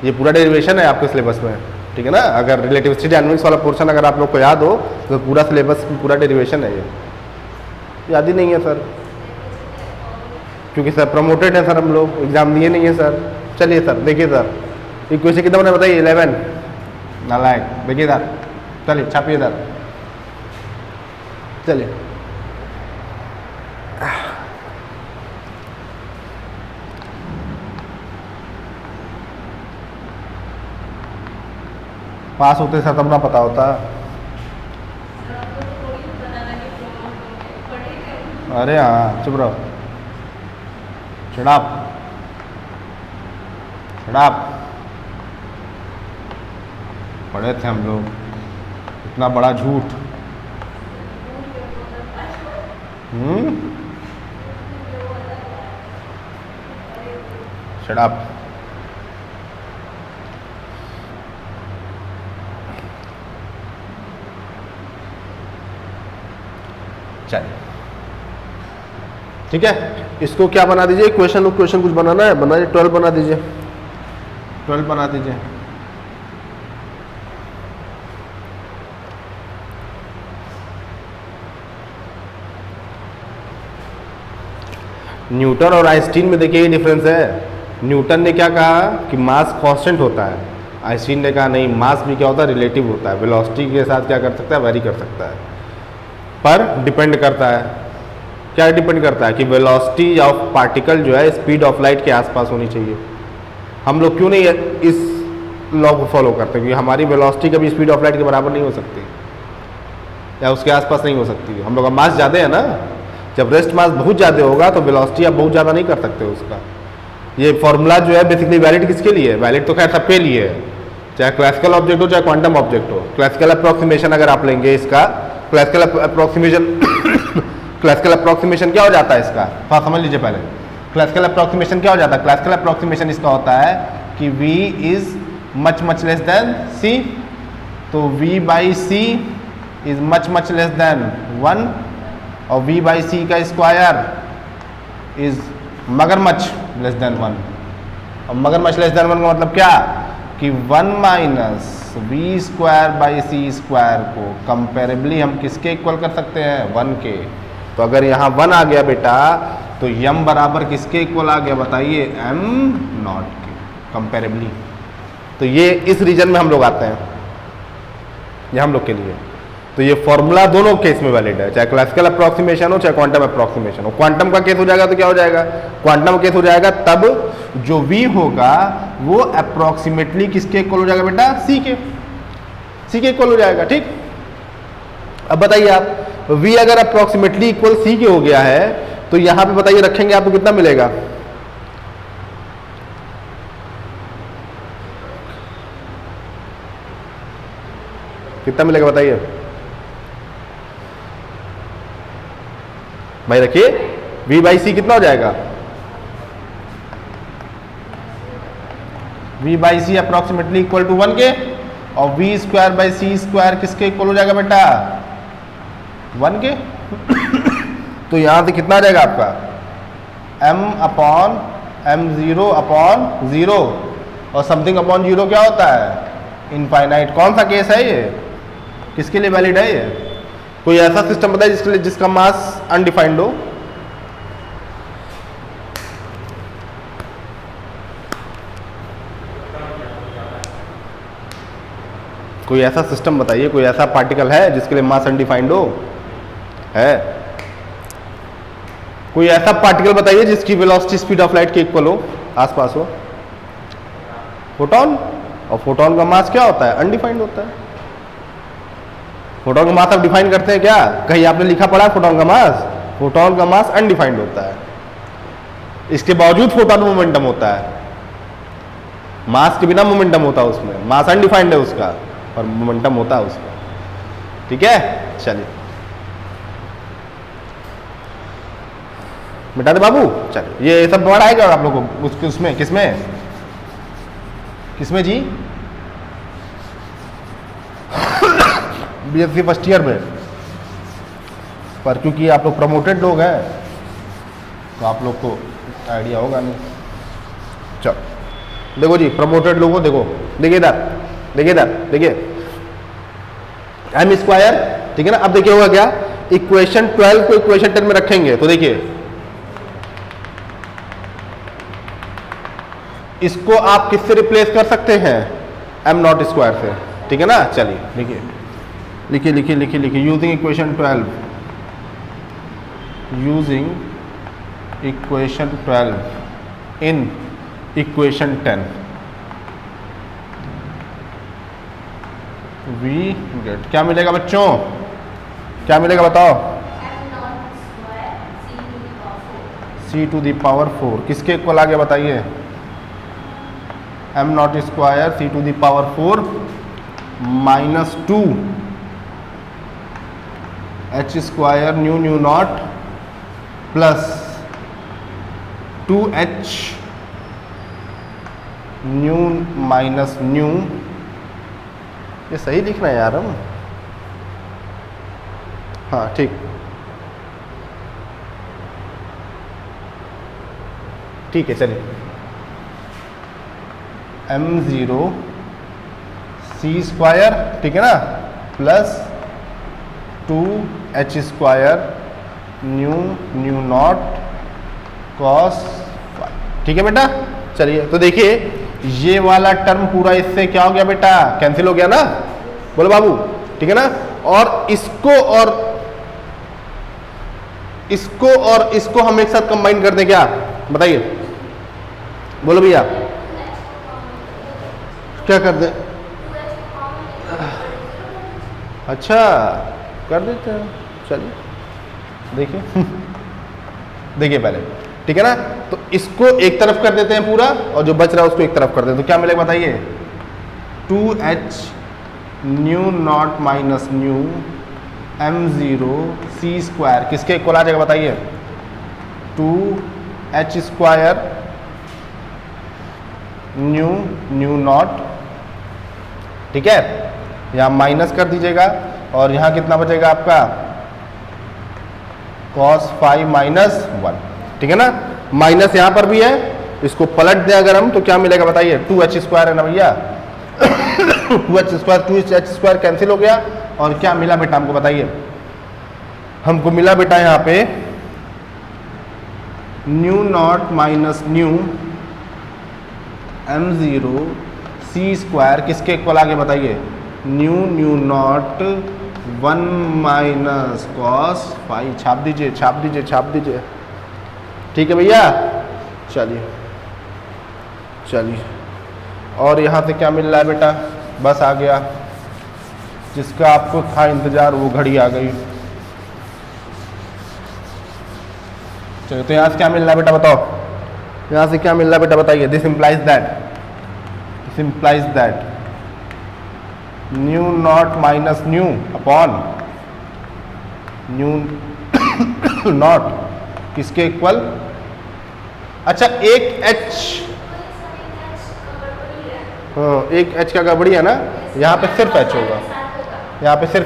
ये पूरा डेरिवेशन है आपके सिलेबस में, ठीक है ना। अगर रिलेटिविस्टिक डायनामिक्स वाला पोर्शन अगर आप लोग को याद हो तो पूरा सिलेबस पूरा डेरिवेशन है, ये याद ही नहीं है सर, क्योंकि सर प्रमोटेड है सर, हम लोग एग्जाम दिए नहीं है सर। चलिए सर देखिए सर इक्वेशन कितना बना बताइए, 11 नालायक, देखिए सर, चलिए छापिए सर, चलिए पास होते सर तब ना पता होता, अरे हाँ चुप रहो, शराब पढ़े थे हम लोग, इतना बड़ा झूठ, शराब। चलिए ठीक है, इसको क्या बना दीजिए, क्वेश्चन कुछ बनाना है, बनाइए 12 बना दीजिए, 12 बना दीजिए। न्यूटन और आइंस्टीन में देखिए ये डिफरेंस है, न्यूटन ने क्या कहा कि मास कांस्टेंट होता है आइंस्टीन ने कहा नहीं, मास भी क्या होता है, रिलेटिव होता है, वेलोसिटी के साथ क्या कर सकता है, वेरी कर सकता है, पर डिपेंड करता है, क्या डिपेंड करता है कि वेलोसिटी ऑफ पार्टिकल जो है स्पीड ऑफ लाइट के आसपास होनी चाहिए। हम लोग क्यों नहीं इस लॉ को फॉलो करते, क्योंकि हमारी वेलोसिटी कभी स्पीड ऑफ लाइट के बराबर नहीं हो सकती या उसके आसपास नहीं हो सकती। हम लोग का मास ज़्यादा है ना, जब रेस्ट मास बहुत ज़्यादा होगा तो वेलोसिटी आप बहुत ज़्यादा नहीं कर सकते उसका। ये फॉर्मूला जो है बेसिकली वैलिड किसके लिए है, वैलिड तो खैर सबके लिए है, चाहे क्लासिकल ऑब्जेक्ट हो चाहे क्वांटम ऑब्जेक्ट हो। क्लासिकल अप्रोक्सीमेशन अगर आप लेंगे इसका, क्लासिकल अप्रोक्सीमेशन क्लासिकल अप्रोक्सीमेशन क्या हो जाता है इसका, हाँ समझ लीजिए पहले। क्लासिकल अप्रोक्सीमेशन क्या हो जाता है, क्लासिकल अप्रोक्सीमेशन इसका होता है कि v is much less than c, तो v by C is much less than 1 और v बाई सी का स्क्वायर इज मगरमच्छ लेस देन 1। और मगरमच्छ लेस देन 1 का मतलब क्या कि 1 minus V square by C square को कंपेरेबली हम किसके इक्वल कर सकते हैं, 1 के। तो अगर यहाँ 1 आ गया बेटा तो m बराबर किसके इक्वल आ गया बताइए, m नॉट के कंपेरेबली। तो ये इस रीजन में हम लोग आते हैं, ये हम लोग के लिए। तो ये फॉर्मूला दोनों केस में वैलिड है, चाहे क्लासिकल अप्रोक्सीमेशन हो चाहे क्वांटम अप्रोक्सीमेशन हो। क्वांटम का केस हो जाएगा तो क्या हो जाएगा, क्वांटम केस हो जाएगा तब जो v होगा वो अप्रोक्सीमेटली किसके इक्वल हो जाएगा बेटा, c के इक्वल हो जाएगा। ठीक, अब बताइए आप v अगर अप्रोक्सीमेटली इक्वल c के हो गया है तो यहां पे बताइए रखेंगे आपको कितना मिलेगा, कितना मिलेगा बताइए भाई, रखिए v बाई सी कितना हो जाएगा, v by C approximately equal to 1 के, और v square by C square किसके इक्वल हो जाएगा बेटा, 1 के। तो यहां से कितना आ जाएगा आपका, m अपॉन m0 अपॉन 0, और समथिंग अपॉन 0 क्या होता है, इनफाइनाइट। कौन सा केस है ये, किसके लिए वैलिड है ये, कोई ऐसा सिस्टम बताइए जिसके लिए जिसका मास अनडिफाइंड हो। कोई ऐसा सिस्टम बताइए, कोई ऐसा पार्टिकल है जिसके लिए मास अनडिफाइंड हो, है कोई ऐसा पार्टिकल बताइए जिसकी वेलोसिटी स्पीड ऑफ लाइट के इक्वल हो, आसपास हो, फोटॉन। और फोटॉन का मास क्या होता है, अनडिफाइंड होता है। फोटॉन का मास आप डिफाइन करते हैं क्या, कहीं आपने लिखा पड़ा है फोटॉन का मास, फोटॉन का मास अनडिफाइंड होता है। इसके बावजूद फोटॉन मोमेंटम होता है, मास के बिना मोमेंटम होता है उसमें, मास अनडिफाइंड है उसका और मोमेंटम होता है उसका। ठीक है, चलिए मिटा दे बाबू। चलिए ये सब पढ़ा है क्या आप लोगों को, उसमें किसमें किसमें जी, बीएससी फर्स्ट ईयर में। पर क्योंकि आप लोग प्रमोटेड लोग हैं तो आप लोग को आइडिया होगा नहीं। चलो देखो जी, प्रमोटेड लोगों देखो, देखिए इधर, देखिए इधर, देखिए एम स्क्वायर, ठीक है ना। अब देखिए होगा क्या, इक्वेशन 12 को इक्वेशन 10 में रखेंगे तो देखिए इसको आप किससे रिप्लेस कर सकते हैं, एम नॉट स्क्वायर से, ठीक है ना। चलिए देखिए, लिखिए लिखिए लिखिए लिखिए, using equation 12, using equation 12 in equation 10 we get, क्या मिलेगा बच्चों, क्या मिलेगा बताओ, c टू दी पावर 4 किसके इक्वल आ गया बताइए, m naught square c to the power 4 minus 2 h square nu nu naught plus 2h nu minus nu. ये सही लिखना है यार हम, हाँ ठीक, ठीक है चलिए, m0 c स्क्वायर, ठीक है ना, plus 2h square nu naught cos, ठीक है बेटा। चलिए तो देखिए ये वाला टर्म पूरा इससे क्या हो गया बेटा, कैंसिल हो गया ना, बोलो बाबू, ठीक है ना। और इसको हम एक साथ कंबाइन कर दें क्या, बताइए, बोलो भैया, क्या कर दें? अच्छा कर देते हैं, चलिए देखिए देखिए पहले, ठीक है ना। तो इसको एक तरफ कर देते हैं पूरा, और जो बच रहा है उसको एक तरफ कर देते हैं, तो क्या मिलेगा बताइए, 2h new naught minus new m0 c square किसके इक्वल आ जाएगा बताइए, 2h स्क्वायर न्यू नॉट, ठीक है। यहाँ माइनस कर दीजिएगा, और यहाँ कितना बचेगा आपका, cos फाइव माइनस 1, ठीक है ना। माइनस यहाँ पर भी है, इसको पलट दें अगर हम तो क्या मिलेगा बताइए, 2h स्क्वायर है ना भैया 2h स्क्वायर कैंसिल हो गया, और क्या मिला बेटा हमको बताइए, हमको मिला बेटा यहाँ पे new naught minus new m0 c square किसके इक्वल आ गया बताइए, new not 1 minus cos five, छाप दीजिए, ठीक है भैया। चलिए और यहाँ से क्या मिल रहा है बेटा, बस आ गया, जिसका आपको था इंतजार वो घड़ी आ गई। चलिए तो यहाँ से क्या मिल रहा है बेटा बताओ, यहाँ से क्या मिल रहा है बेटा बताइए, this implies that new naught minus new upon new not किसके इक्वल, अच्छा एक h, हाँ एक h का गड़बड़ी है ना, यहाँ पे सिर्फ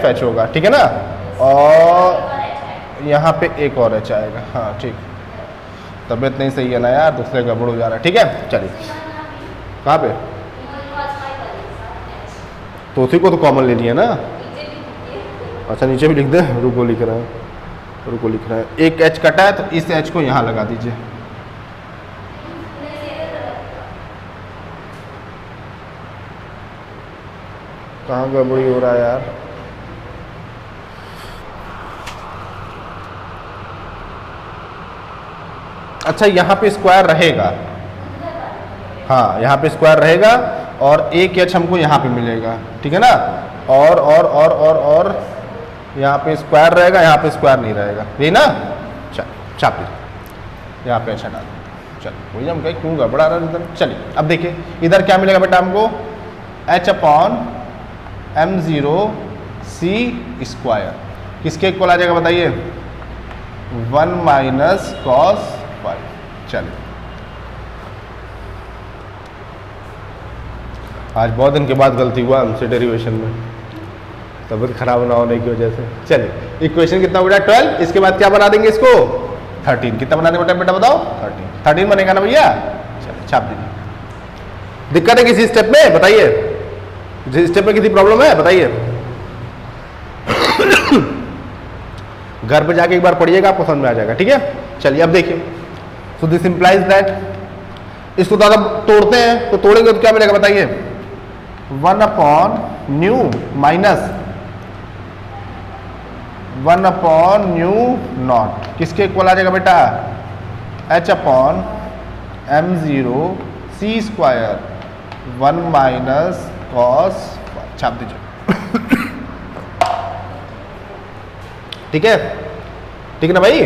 h होगा, ठीक है ना, और यहाँ पे एक और h आएगा, हाँ ठीक, तबीयत नहीं सही है ना यार, दूसरे गड़बड़ हो जा रहा है, ठीक है। चलिए कहाँ पे, तो उसी को तो कॉमन लेनी है ना, अच्छा नीचे भी लिख दे, रुको लिख रहे हैं, एक h कटा है तो इस h को यहाँ लगा दीजिए, कहाँ गड़बड़ी हो रहा है यार, अच्छा यहाँ पे स्क्वायर रहेगा, हाँ यहाँ पे स्क्वायर रहेगा, और एक h हमको यहाँ पे मिलेगा, ठीक है ना, और यहाँ पे स्क्वायर रहेगा, यहाँ पे स्क्वायर नहीं रहेगा, यही ना, चल छाप दीजिए, यहाँ पे अच्छा डाल, चल वही हम कहीं क्यों गड़बड़ा रहा है इधर। चलिए अब देखिए इधर क्या मिलेगा बेटा हमको, h upon m0 c square किसके इक्वल आ जाएगा बताइए, 1 माइनस कॉस फाइव। चलिए आज बहुत दिन के बाद गलती हुआ हमसे डेरिवेशन में, तबीयत खराब ना होने की वजह से। चलिए इक्वेशन कितना हो गया 12, इसके बाद क्या बना देंगे इसको 13, कितना बना देंगे बेटा बताओ, 13 बनेगा ना भैया। चलिए छाप दीजिए, दिक्कत है किसी स्टेप में बताइए, जिस स्टेप में किसी प्रॉब्लम है बताइए घर पे जाके एक बार पढ़िएगा आपको समझ में आ जाएगा, ठीक है। चलिए अब देखिए, सो दिस इंप्लाइज दैट, इसको तो अगर तोड़ते हैं तो तोड़ेंगे तो क्या मिलेगा बताइए, 1 upon new minus 1 upon new not किसके इक्वल आ जाएगा बेटा, h upon m0 c square 1 minus cos, छाप दीजिए ठीक है ना भाई,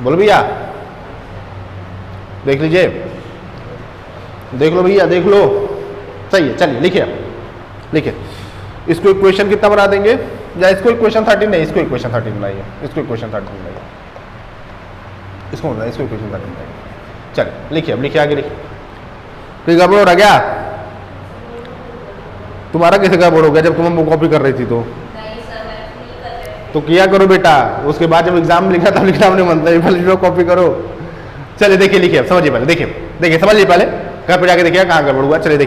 बोलो भैया, देख लीजिए, देख लो भैया देख लो, सही है। चलिए लिखिए इसको इक्वेशन कितना बना देंगे, या इसको इक्वेशन 13 नहीं, इसको इक्वेशन 13 बनाइए, इसको इक्वेशन 13 बनाइए, इसको इक्वेशन 13 बनाइए। चलिए लिखिए, अब लिखिए आगे लिखिए, कोई गड़बड़ हो रहा क्या, तुम्हारा कैसे गड़बड़ हो गया जब तुम हमको कॉपी कर रही थी तो किया करो बेटा, उसके बाद जब एग्जाम में लिखा तब लिखना अपने मन से, पहले कॉपी करो। चलिए देखिए लिखिए, समझिए पहले, देखिए समझिए पहले, घर पे जाके देखिए कहाँ गड़बड़ हुआ। चलिए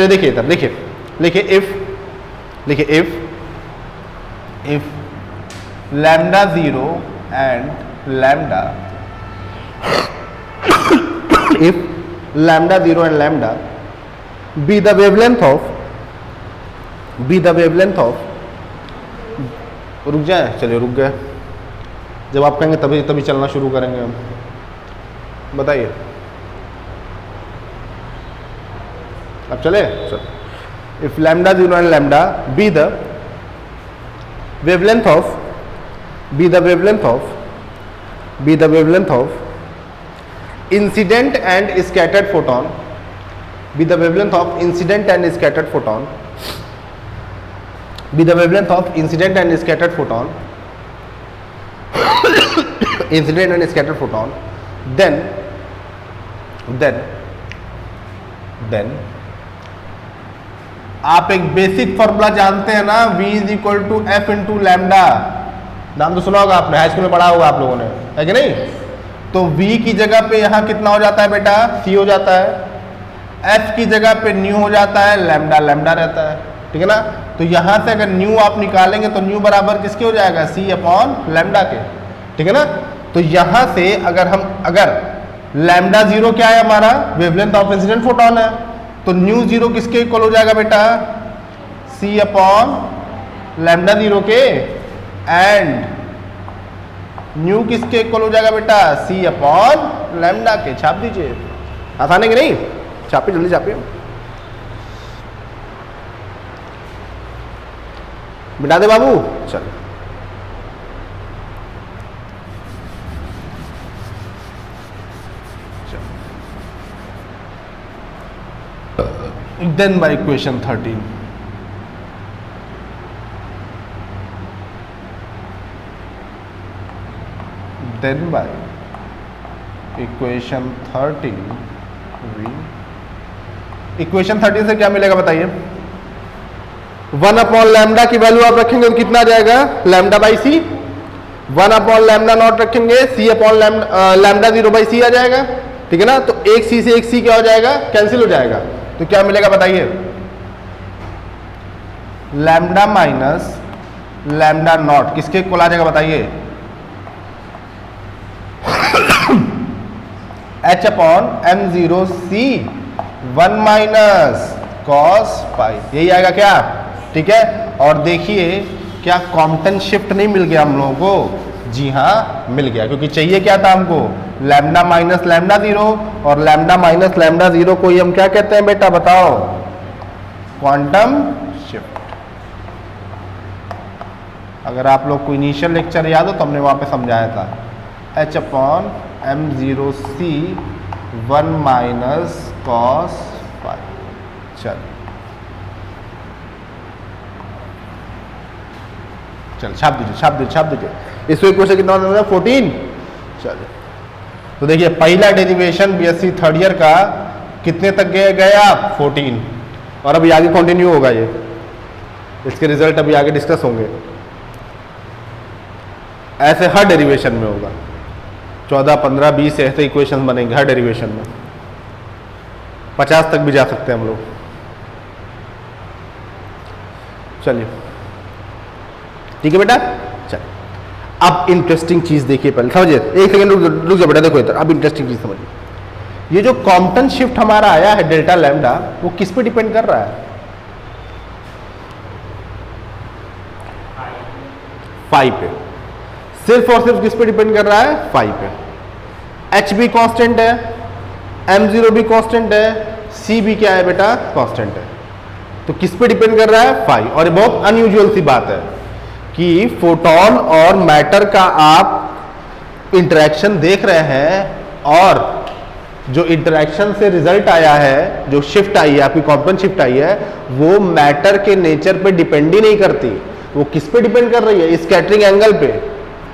देखिए इधर लिखिए if lambda 0 and lambda if lambda 0 and lambda be the wavelength of रुक जाए, चलिए रुक गए, जब आप कहेंगे तभी तभी चलना शुरू करेंगे हम। बताइए, अब चले। If lambda 0 and lambda be the wavelength of incident and scattered photon, be the wavelength of incident and scattered photon, be the wavelength of incident and scattered photon, incident and scattered photon, then आप एक basic formula जानते हैं ना, V is equal to F into lambda. नाम तो सुना होगा आपने, हाई स्कूल में पढ़ा होगा आप लोगों ने, है कि नहीं? तो V की जगह पे यहाँ कितना हो जाता है बेटा, C हो जाता है, F की जगह पे न्यू हो जाता है, लैम्डा लैम्डा रहता है, ठीक है ना? तो यहाँ से अगर न्यू आप निकालेंगे तो न्यू बराबर किसके हो जाएगा, C अपॉन लैम्डा के, ठीक है ना? तो यहाँ से अगर लैम्डा 0 क्या है हमारा, वेवलेंथ ऑफ इंसिडेंट फोटोन है, तो न्यू 0 किसके इक्वल हो जाएगा बेटा, C अपॉन लैम्डा 0 के, एंड न्यू किसके इक्वल हो जाएगा बेटा, C अपॉन लैम्डा के। छाप दीजिए, आसान है कि नहीं? छापिए, जल्दी छापिए, मिटा दे बाबू। चल then by equation 13, then by equation 13 equation 13 से क्या मिलेगा बताइए, 1 अपॉन लैम्डा की वैल्यू आप रखेंगे तो कितना आ जाएगा, lambda by C. 1 upon lambda naught रखेंगे, C upon lambda 0 by C आ जाएगा, ठीक है ना? तो एक C से एक C क्या हो जाएगा, कैंसिल हो जाएगा। तो क्या मिलेगा बताइए, लैम्डा माइनस लैम्डा नॉट किसके इक्वल आ जाएगा बताइए, H upon M0C 1 minus cos pi, यही आएगा क्या, ठीक है? और देखिए क्या कॉम्पटन शिफ्ट नहीं मिल गया हम लोगों को, जी हाँ मिल गया, क्योंकि चाहिए क्या था हमको, लैम्डा माइनस लैम्डा 0, और लैम्डा माइनस लैम्डा 0 को हम क्या कहते हैं बेटा बताओ, क्वांटम शिफ्ट। अगर आप लोग को इनिशियल लेक्चर याद हो तो हमने वहां पे समझाया था, H upon M0C 1 minus cos pi. चल छाप दीजिए। इसको इक्वेशन कितना होता है, 14। चलिए तो देखिए पहला डेरिवेशन बीएससी थर्ड ईयर का कितने तक गए आप, 14, और अभी आगे कंटिन्यू होगा ये, इसके रिजल्ट अभी आगे डिस्कस होंगे। ऐसे हर डेरिवेशन में होगा, 14, 15, 20 ऐसे इक्वेशन बनेंगे हर डेरिवेशन में, 50 तक भी जा सकते हैं हम लोग। चलिए ठीक है बेटा। चल अब इंटरेस्टिंग चीज देखिए, पहले समझिए, एक सेकंड रुक जाओ बेटा, देखो इधर, अब इंटरेस्टिंग चीज समझिए। ये जो कॉम्पटन शिफ्ट हमारा आया है डेल्टा लैम्डा, वो किस पे डिपेंड कर रहा है, फाई पे, सिर्फ और सिर्फ किस पे डिपेंड कर रहा है, फाई पे। एच भी कांस्टेंट है, M0 भी कांस्टेंट है, C भी क्या है बेटा, कांस्टेंट है, तो किस पे डिपेंड कर रहा है, फाई। और ये बहुत अनयूजुअल सी बात है कि फोटोन और मैटर का आप इंटरेक्शन देख रहे हैं, और जो इंटरेक्शन से रिजल्ट आया है, जो शिफ्ट आई है आपकी, कॉम्पटन शिफ्ट आई है, वो मैटर के नेचर पे डिपेंड ही नहीं करती, वो किस पे डिपेंड कर रही है, स्कैटरिंग एंगल पे।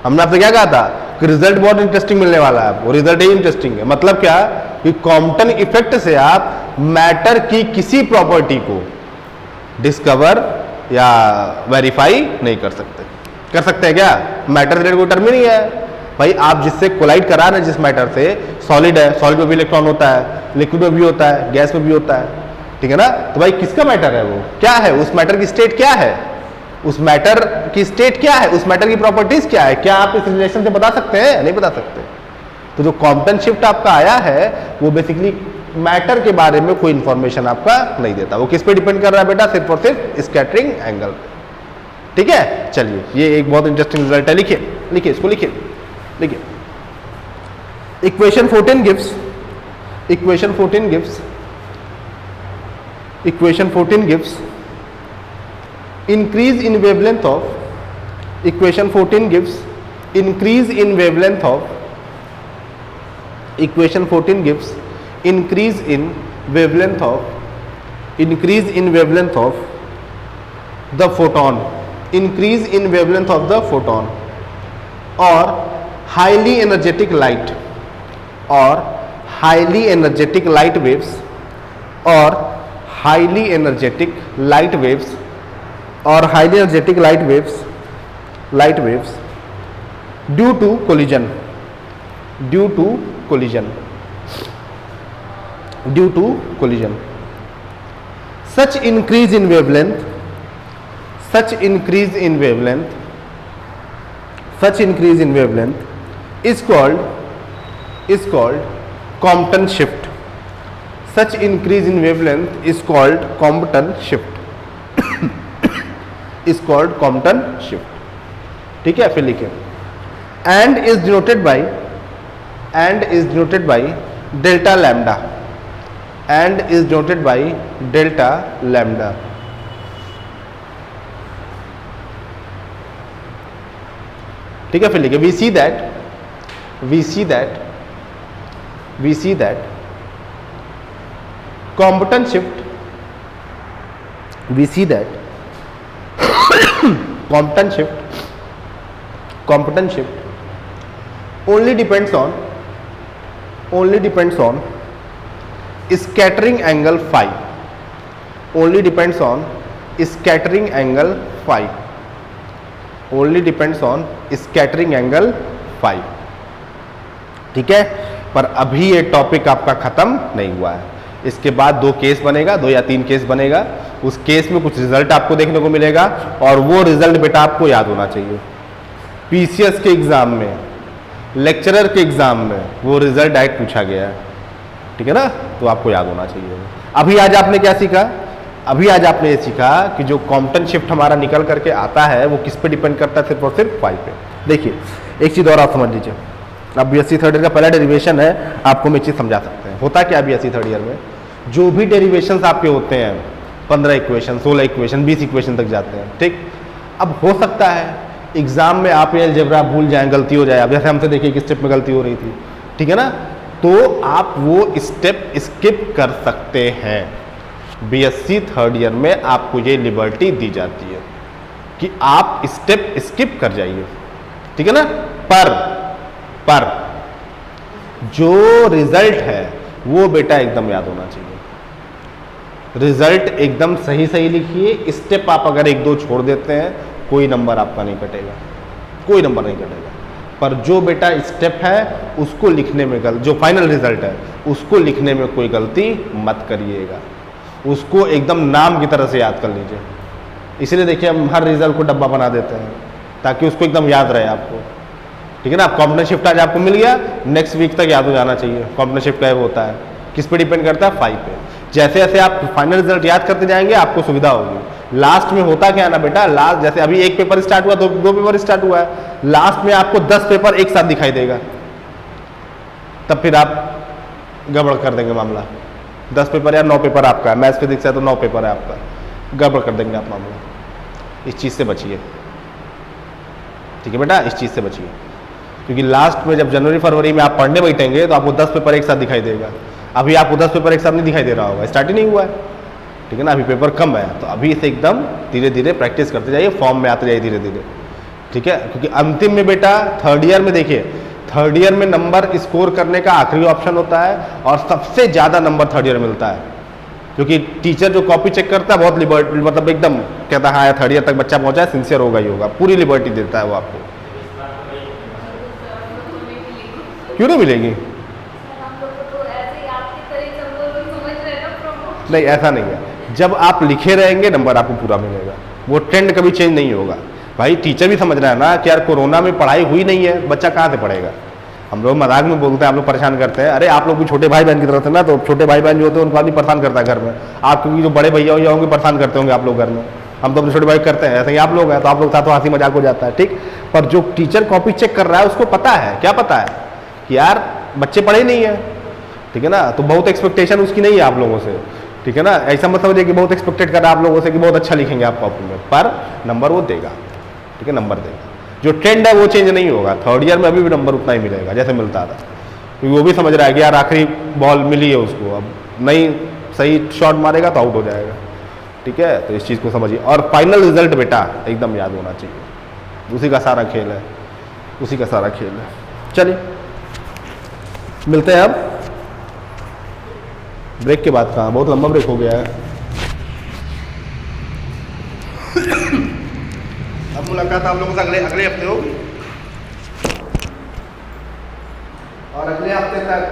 हमने आपसे क्या कहा था कि रिजल्ट बहुत इंटरेस्टिंग मिलने वाला है आपको, रिजल्ट ही इंटरेस्टिंग है। मतलब क्या कि कॉम्पटन इफेक्ट से आप मैटर की किसी प्रॉपर्टी को डिस्कवर या वेरीफाई नहीं कर सकते। कर सकते हैं क्या, मैटर रिलेटेड कोई टर्म ही नहीं है भाई। आप जिससे कोलाइड करा रहे हैं, जिस मैटर से, सॉलिड है, सॉलिड में भी इलेक्ट्रॉन होता है, लिक्विड में भी होता है, गैस में भी होता है, ठीक है ना? तो भाई किसका मैटर है, वो क्या है, उस मैटर की स्टेट क्या है, उस मैटर की स्टेट क्या है, उस मैटर की प्रॉपर्टीज क्या है, क्या आप इस रिलेशन से बता सकते हैं, नहीं बता सकते। तो जो कॉम्पटन शिफ्ट आपका आया है वो बेसिकली मैटर के बारे में कोई इंफॉर्मेशन आपका नहीं देता। वो किस पे डिपेंड कर रहा है बेटा? सिर्फ और सिर्फ स्कैटरिंग एंगल। ठीक है, चलिए ये एक बहुत इंटरेस्टिंग रिजल्ट है, लिखिए लिखिए इसको, लिखिए लिखिए। Equation 14 gives increase in wavelength of equation 14 gives increase in wavelength of equation 14 gives increase in wavelength of the photon, increase in wavelength of the photon or highly energetic light waves due to collision such increase in wavelength is called Compton shift. Such increase in wavelength is called Compton shift. is called Compton shift. ठीक है, फिर लिखिए and is denoted by delta lambda, ठीक है, फिर लिखिए we see that Compton shift only depends on scattering angle phi. ठीक है, पर अभी ये टॉपिक आपका खत्म नहीं हुआ है। इसके बाद 2 केस बनेगा, 2 या 3 केस बनेगा। उस केस में कुछ रिजल्ट आपको देखने को मिलेगा और वो रिजल्ट बेटा आपको याद होना चाहिए। पीसीएस के एग्जाम में, लेक्चरर के एग्जाम में वो रिजल्ट डायरेक्ट पूछा गया है। ठीक है ना, तो आपको याद होना चाहिए। अभी आज आपने क्या सीखा? अभी आज आपने ये सीखा कि जो कॉम्पटन शिफ्ट हमारा निकल करके आता है वो किस पे डिपेंड करता है? सिर्फ और सिर्फ फाई पे। देखिए एक चीज और आप समझ लीजिए। अब बीएससी थर्ड ईयर का पहला डेरिवेशन है, आपको मैं चीज समझा सकते हैं। होता क्या बीएससी थर्ड ईयर में, जो भी डेरिवेशंस आपके होते हैं 15 इक्वेशन, 16 इक्वेशन, 20 इक्वेशन तक जाते हैं। ठीक, अब हो सकता है एग्जाम में आप ये अलजेब्रा भूल जाएं, गलती हो जाए। अब जैसे हमसे देखिए कि स्टेप में गलती हो रही थी, ठीक है ना, तो आप वो स्टेप स्किप कर सकते हैं। बीएससी थर्ड ईयर में आपको ये लिबर्टी दी जाती है कि आप स्टेप स्किप कर जाइए। ठीक है ना, पर जो रिजल्ट है वो बेटा एकदम याद होना चाहिए। रिजल्ट एकदम सही सही लिखिए। स्टेप आप अगर 1-2 छोड़ देते हैं कोई नंबर आपका नहीं कटेगा, कोई नंबर नहीं कटेगा। पर जो बेटा स्टेप है उसको लिखने में जो फाइनल रिजल्ट है उसको लिखने में कोई गलती मत करिएगा। उसको एकदम नाम की तरह से याद कर लीजिए। इसलिए देखिए हम हर रिजल्ट को डब्बा बना देते हैं ताकि उसको एकदम याद रहे आपको। ठीक है ना, आप कॉम्पटन शिफ्ट आज आपको मिल गया, नेक्स्ट वीक तक याद हो जाना चाहिए। कॉम्पटन शिफ्ट क्या होता है, किस पे डिपेंड करता है? 5 पे। जैसे जैसे आप फाइनल रिजल्ट याद करते जाएंगे आपको सुविधा होगी। लास्ट में होता क्या है ना बेटा, लास्ट जैसे अभी 1 पेपर स्टार्ट हुआ, 2 पेपर स्टार्ट हुआ है, लास्ट में आपको 10 पेपर एक साथ दिखाई देगा, तब फिर आप गड़बड़ कर देंगे मामला। 10 पेपर या 9 पेपर आपका है, मैथ्स फिजिक्स है तो 9 पेपर है आपका, गड़बड़ कर देंगे आप मामला। इस चीज़ से बचिए। ठीक है बेटा, इस चीज़ से बचिए, क्योंकि लास्ट में जब जनवरी फरवरी में आप पढ़ने बैठेंगे तो आपको 10 पेपर एक साथ दिखाई देगा। अभी आपको 10 पेपर एक साथ नहीं दिखाई दे रहा होगा, स्टार्ट ही नहीं हुआ है। ठीक है ना, अभी पेपर कम है, तो अभी से एकदम धीरे धीरे प्रैक्टिस करते जाइए, फॉर्म में आते जाइए धीरे धीरे। ठीक है, क्योंकि अंतिम में बेटा थर्ड ईयर में देखिए, थर्ड ईयर में नंबर स्कोर करने का आखिरी ऑप्शन होता है और सबसे ज़्यादा नंबर थर्ड ईयर मिलता है, क्योंकि टीचर जो कॉपी चेक करता है बहुत लिबर्टी, मतलब एकदम कहता है हाँ थर्ड ईयर तक बच्चा पहुंचा है, सिंसियर होगा ही होगा, पूरी लिबर्टी देता है वो आपको। क्यों नहीं मिलेगी? नहीं, ऐसा नहीं है। जब आप लिखे रहेंगे नंबर आपको पूरा मिलेगा, वो ट्रेंड कभी चेंज नहीं होगा। भाई टीचर भी समझ रहा है ना कि यार कोरोना में पढ़ाई हुई नहीं है, बच्चा कहाँ से पढ़ेगा? हम लोग मजाक में बोलते हैं, आप लोग परेशान करते हैं, अरे आप लोग भी छोटे भाई बहन की तरह से ना, तो छोटे भाई बहन जो होते हैं उनको आदमी परेशान करता है घर में। आप क्योंकि जो बड़े भैया भैया होंगे परेशान करते होंगे आप लोग घर में, हम तो अपने छोटे भाई करते हैं, ऐसे ही आप लोग हैं, तो आप लोग साथ हंसी मजाक हो जाता है, ठीक। पर जो टीचर कॉपी चेक कर रहा है उसको पता है, क्या पता है कि यार बच्चे पढ़े नहीं है, ठीक है ना, तो बहुत एक्सपेक्टेशन उसकी नहीं है आप लोगों से, ठीक है ना। ऐसा मत समझिए कि बहुत एक्सपेक्टेड कर रहा है आप लोगों से कि बहुत अच्छा लिखेंगे आप कॉपी में, पर नंबर वो देगा, ठीक है, नंबर देगा। जो ट्रेंड है वो चेंज नहीं होगा, थर्ड ईयर में अभी भी नंबर उतना ही मिलेगा जैसे मिलता था, क्योंकि वो भी समझ रहा है कि यार आखिरी बॉल मिली है उसको, अब नहीं सही शॉट मारेगा तो आउट हो जाएगा, ठीक है। तो इस चीज़ को समझिए, और फाइनल रिजल्ट बेटा एकदम याद होना चाहिए, उसी का सारा खेल है, उसी का सारा खेल है। चलिए मिलते हैं अब ब्रेक के बाद, कहाँ बहुत लंबा ब्रेक हो गया है। अब मुलाकात आप लोगों से अगले हफ्ते होगी, और अगले हफ्ते तक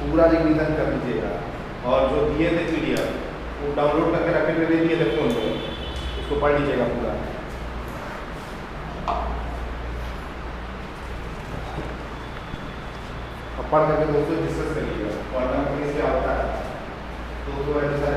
पूरा रिवीजन कर लीजिएगा, और जो दिए थे पीडीएफ वो डाउनलोड करके रखे हुए दे दिए थे फोन में, उसको पढ़ लीजिएगा पूरा। अब पढ़ करके दोस्तों डिस्कस करिएगा, और क्या होता है दोस्तों ऐसे